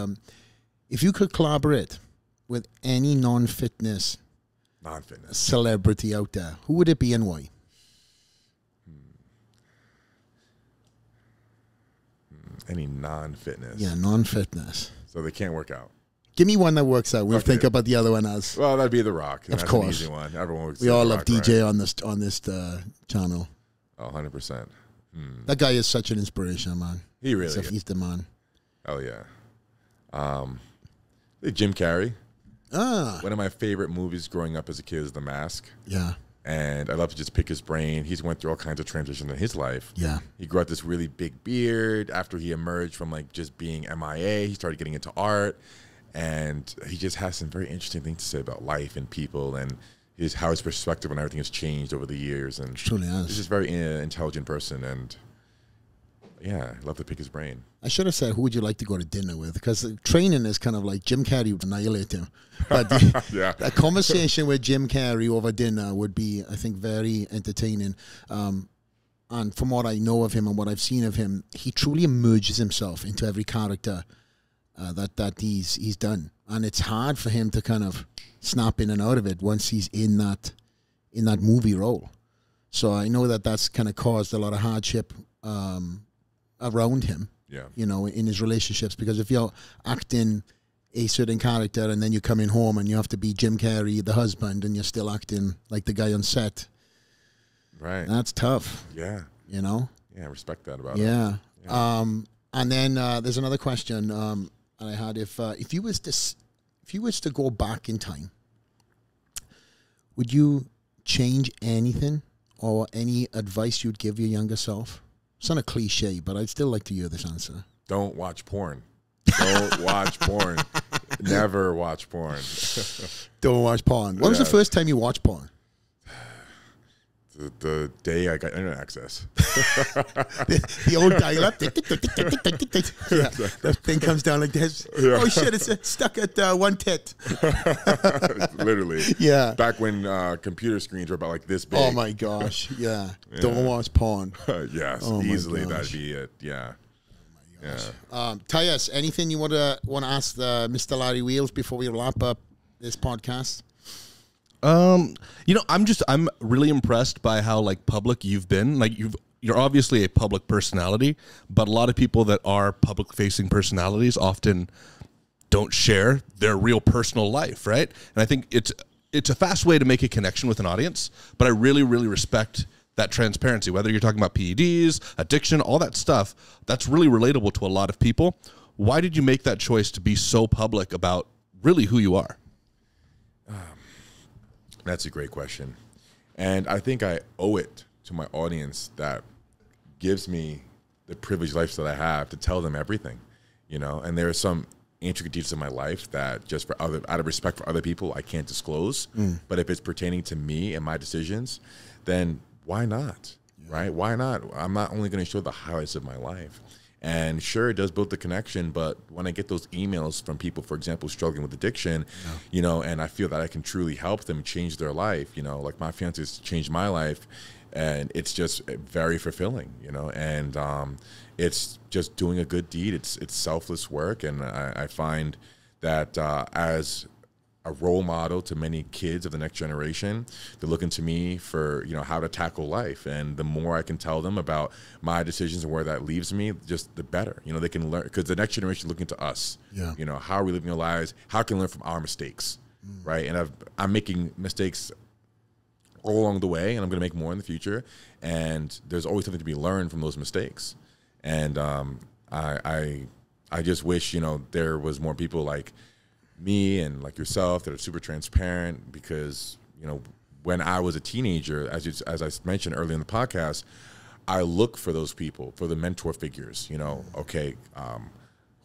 if you could collaborate with any non-fitness celebrity out there, who would it be and why? Any non-fitness? Yeah, non-fitness. So they can't work out. Give me one that works out. We'll think about the other one as. Well, that'd be The Rock. Of course. That's an easy one. Everyone would say we all The love Rock, DJ right? on this channel. Oh, 100%. That guy is such an inspiration, man. He really is. He's the man. Oh, yeah. Jim Carrey. One of my favorite movies growing up as a kid is The Mask. Yeah. And I love to just pick his brain. He's went through all kinds of transitions in his life. Yeah. He grew out this really big beard. After he emerged from just being MIA, he started getting into art. And he just has some very interesting things to say about life and people, and how his perspective on everything has changed over the years. And truly has. He's just a very intelligent person, and yeah, I love to pick his brain. I should have said, who would you like to go to dinner with? Because training is kind of like Jim Carrey would annihilate him. But yeah. A conversation with Jim Carrey over dinner would be, I think, very entertaining. And from what I know of him and what I've seen of him, he truly immerses himself into every character that he's done, and it's hard for him to kind of snap in and out of it once he's in that movie role. So I know that's kind of caused a lot of hardship around him. Yeah, in his relationships, because if you're acting a certain character and then you come in home and you have to be Jim Carrey, the husband, and you're still acting like the guy on set, right? That's tough. Yeah, Yeah, I respect that about him. Yeah. And then there's another question. I had if you was to go back in time, would you change anything or any advice you'd give your younger self? It's not a cliche, but I'd still like to hear this answer. Don't watch porn. Don't watch porn. Never watch porn. Don't watch porn. When was the first time you watched porn? The day I got internet access. the old dial-up. Yeah, the thing comes down like this. Yeah. Oh shit! It's stuck at one tit. Literally. Yeah. Back when computer screens were about like this big. Oh my gosh! Yeah. Don't watch porn. Yes, Oh my easily gosh. that'd be it. Yeah. Yeah. Tyus, anything you want to ask Mr. Larry Wheels before we wrap up this podcast? You know, I'm really impressed by how like public you've been. Like you're obviously a public personality, but a lot of people that are public facing personalities often don't share their real personal life, right? And I think it's a fast way to make a connection with an audience, but I really, really respect that transparency, whether you're talking about PEDs, addiction, all that stuff. That's really relatable to a lot of people. Why did you make that choice to be so public about really who you are? That's a great question. And I think I owe it to my audience that gives me the privileged life that I have to tell them everything, you know. And there are some intricate details in my life that just out of respect for other people, I can't disclose. But if it's pertaining to me and my decisions, then why not, right? Why not? I'm not only going to show the highlights of my life. And sure, it does build the connection, but when I get those emails from people, for example, struggling with addiction, you know, and I feel that I can truly help them change their life, you know, like my fiance's changed my life, and it's just very fulfilling, you know, and it's just doing a good deed. It's selfless work, and I find that as a role model to many kids of the next generation, they're looking to me for, you know, how to tackle life. And the more I can tell them about my decisions and where that leaves me, just the better. You know, they can learn, because the next generation is looking to us. Yeah. You know, how are we living our lives? How can we learn from our mistakes, right? And I'm making mistakes all along the way, and I'm going to make more in the future. And there's always something to be learned from those mistakes. And I just wish, you know, there was more people like me and like yourself that are super transparent, because, you know, when I was a teenager, as I mentioned earlier in the podcast, I look for those people, for the mentor figures, you know, okay,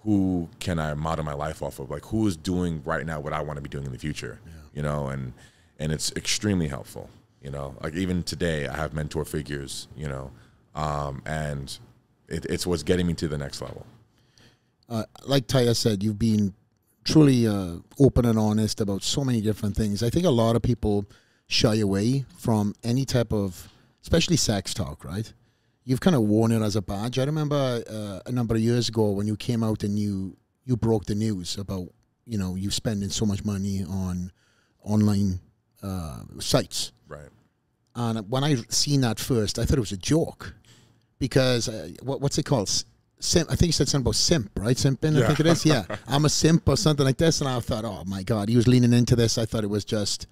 who can I model my life off of? Like, who is doing right now what I want to be doing in the future, you know, and it's extremely helpful, you know, like even today I have mentor figures, you know, and it's what's getting me to the next level. Like Taya said, you've been truly open and honest about so many different things. I think a lot of people shy away from any type of, especially sex talk, right? You've kind of worn it as a badge. I remember a number of years ago when you came out and you broke the news about, you know, you spending so much money on online sites. Right. And when I seen that first, I thought it was a joke, because what's it called? Simp. I think you said something about simp, right? Simping, I think it is. Yeah. I'm a simp or something like this. And I thought, oh my God, he was leaning into this. I thought it was just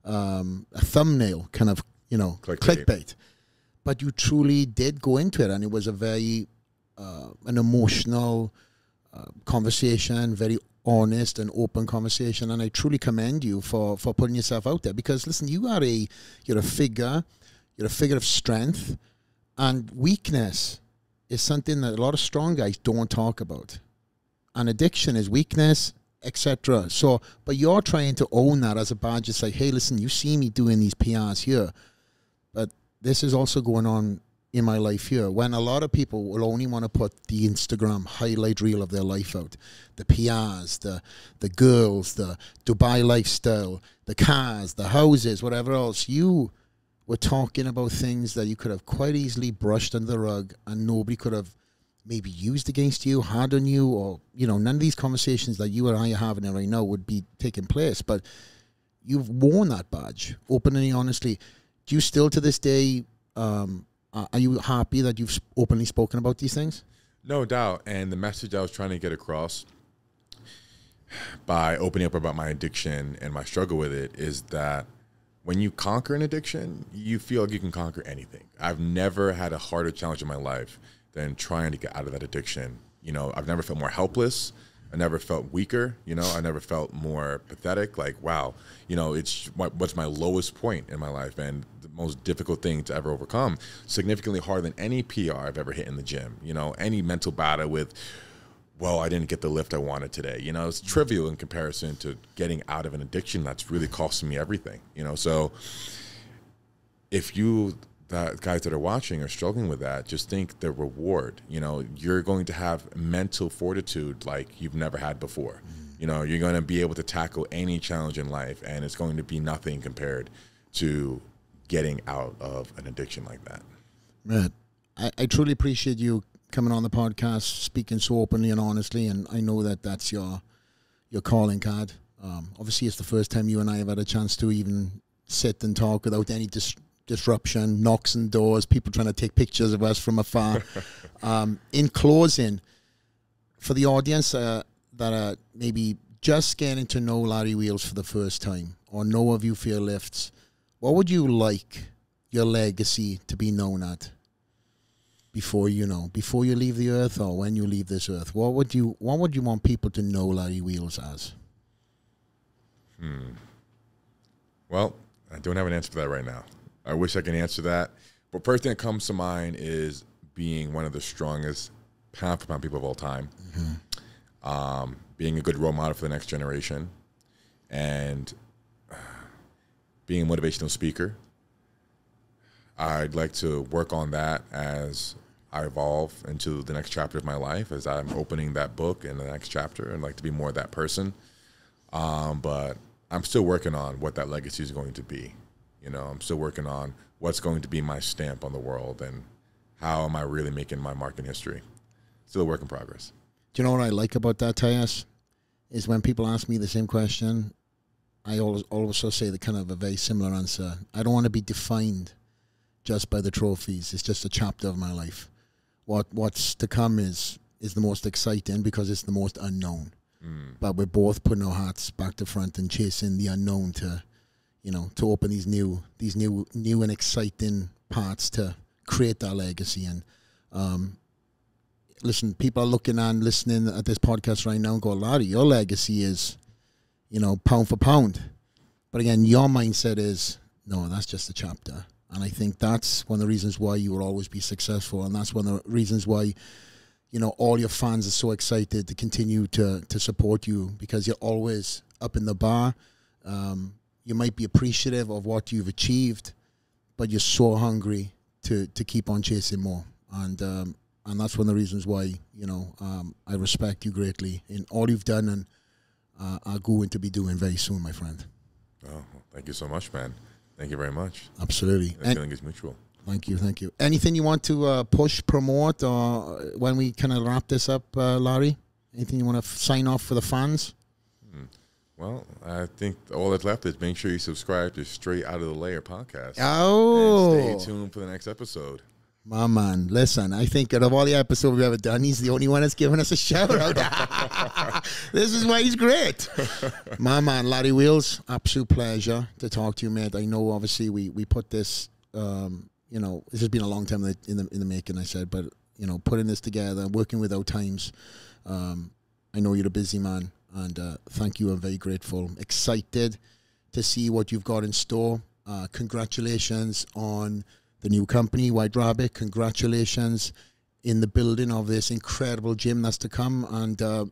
a thumbnail kind of, you know, clickbait. But you truly did go into it. And it was a very, an emotional conversation, very honest and open conversation. And I truly commend you for putting yourself out there, because listen, you're a figure of strength, and weakness is something that a lot of strong guys don't talk about. And addiction is weakness, etc. So, but you're trying to own that as a badge. It's like, hey, listen, you see me doing these PRs here, but this is also going on in my life here. When a lot of people will only want to put the Instagram highlight reel of their life out, the PRs, the girls, the Dubai lifestyle, the cars, the houses, whatever else, you were talking about things that you could have quite easily brushed under the rug, and nobody could have maybe used against you, had on you, or, you know, none of these conversations that you and I are having right now would be taking place. But you've worn that badge openly, honestly. Do you still to this day, are you happy that you've openly spoken about these things? No doubt. And the message I was trying to get across by opening up about my addiction and my struggle with it is that when you conquer an addiction, you feel like you can conquer anything. I've never had a harder challenge in my life than trying to get out of that addiction. You know, I've never felt more helpless. I never felt weaker. You know, I never felt more pathetic. Like, wow, you know, what's my lowest point in my life and the most difficult thing to ever overcome. Significantly harder than any PR I've ever hit in the gym. You know, any mental battle with, well, I didn't get the lift I wanted today. You know, it's trivial in comparison to getting out of an addiction that's really costing me everything. You know, so if you that guys that are watching are struggling with that, just think the reward. You know, you're going to have mental fortitude like you've never had before. You know, you're going to be able to tackle any challenge in life, and it's going to be nothing compared to getting out of an addiction like that. Right. I truly appreciate you coming on the podcast, speaking so openly and honestly, and I know that that's your calling card. Obviously, it's the first time you and I have had a chance to even sit and talk without any disruption, knocks on doors, people trying to take pictures of us from afar. In closing, for the audience that are maybe just getting to know Larry Wheels for the first time or know of you for your lifts, what would you like your legacy to be known at before you leave the earth or when you leave this earth? What would you want people to know Larry Wheels as? Well, I don't have an answer for that right now. I wish I could answer that. But first thing that comes to mind is being one of the strongest pound-for-pound people of all time. Being a good role model for the next generation. And being a motivational speaker. I'd like to work on that as I evolve into the next chapter of my life, as I'm opening that book in the next chapter. I'd like to be more of that person. But I'm still working on what that legacy is going to be. You know, I'm still working on what's going to be my stamp on the world and how am I really making my mark in history. Still a work in progress. Do you know what I like about that, Tyus? Is when people ask me the same question, I also say the kind of a very similar answer. I don't want to be defined just by the trophies. It's just a chapter of my life. What's to come is the most exciting because it's the most unknown. But we're both putting our hearts back to front and chasing the unknown to open these new and exciting parts to create that legacy. And listen, people are looking and listening at this podcast right now and go, Larry, your legacy is, pound for pound. But again, your mindset is, no, that's just a chapter. And I think that's one of the reasons why you will always be successful. And that's one of the reasons why, all your fans are so excited to continue to support you, because you're always up in the bar. You might be appreciative of what you've achieved, but you're so hungry to keep on chasing more. And that's one of the reasons why, I respect you greatly in all you've done and are going to be doing very soon, my friend. Oh, thank you so much, man. Thank you very much. Absolutely. That feeling is mutual. Thank you. Anything you want to push, promote, or when we kind of wrap this up, Larry? Anything you want to sign off for the fans? Well, I think all that's left is make sure you subscribe to Straight Out of the Layer podcast. Oh. And stay tuned for the next episode. My man, listen, I think out of all the episodes we've ever done, he's the only one that's given us a shout out. This is why he's great. My man, Larry Wheels, absolute pleasure to talk to you, mate. I know, obviously, we put this, this has been a long time in the making, I said, but, putting this together, working with our times, I know you're a busy man, and thank you. I'm very grateful. Excited to see what you've got in store. Congratulations on the new company, White Rabbit. Congratulations in the building of this incredible gym that's to come, and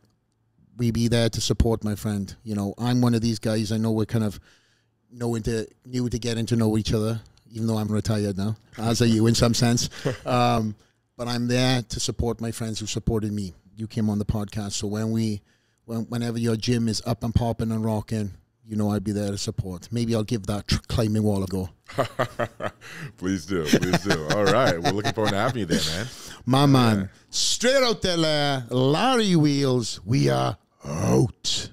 we be there to support, my friend. I'm one of these guys. I know we're kind of new to getting to know each other, even though I'm retired now, as are you in some sense. But I'm there to support my friends who supported me. You came on the podcast, so whenever your gym is up and popping and rocking, I'd be there to support. Maybe I'll give that climbing wall a go. Please do. All right. We're looking forward to having you there, man. My man. Straight out there, Larry Wheels. We are out.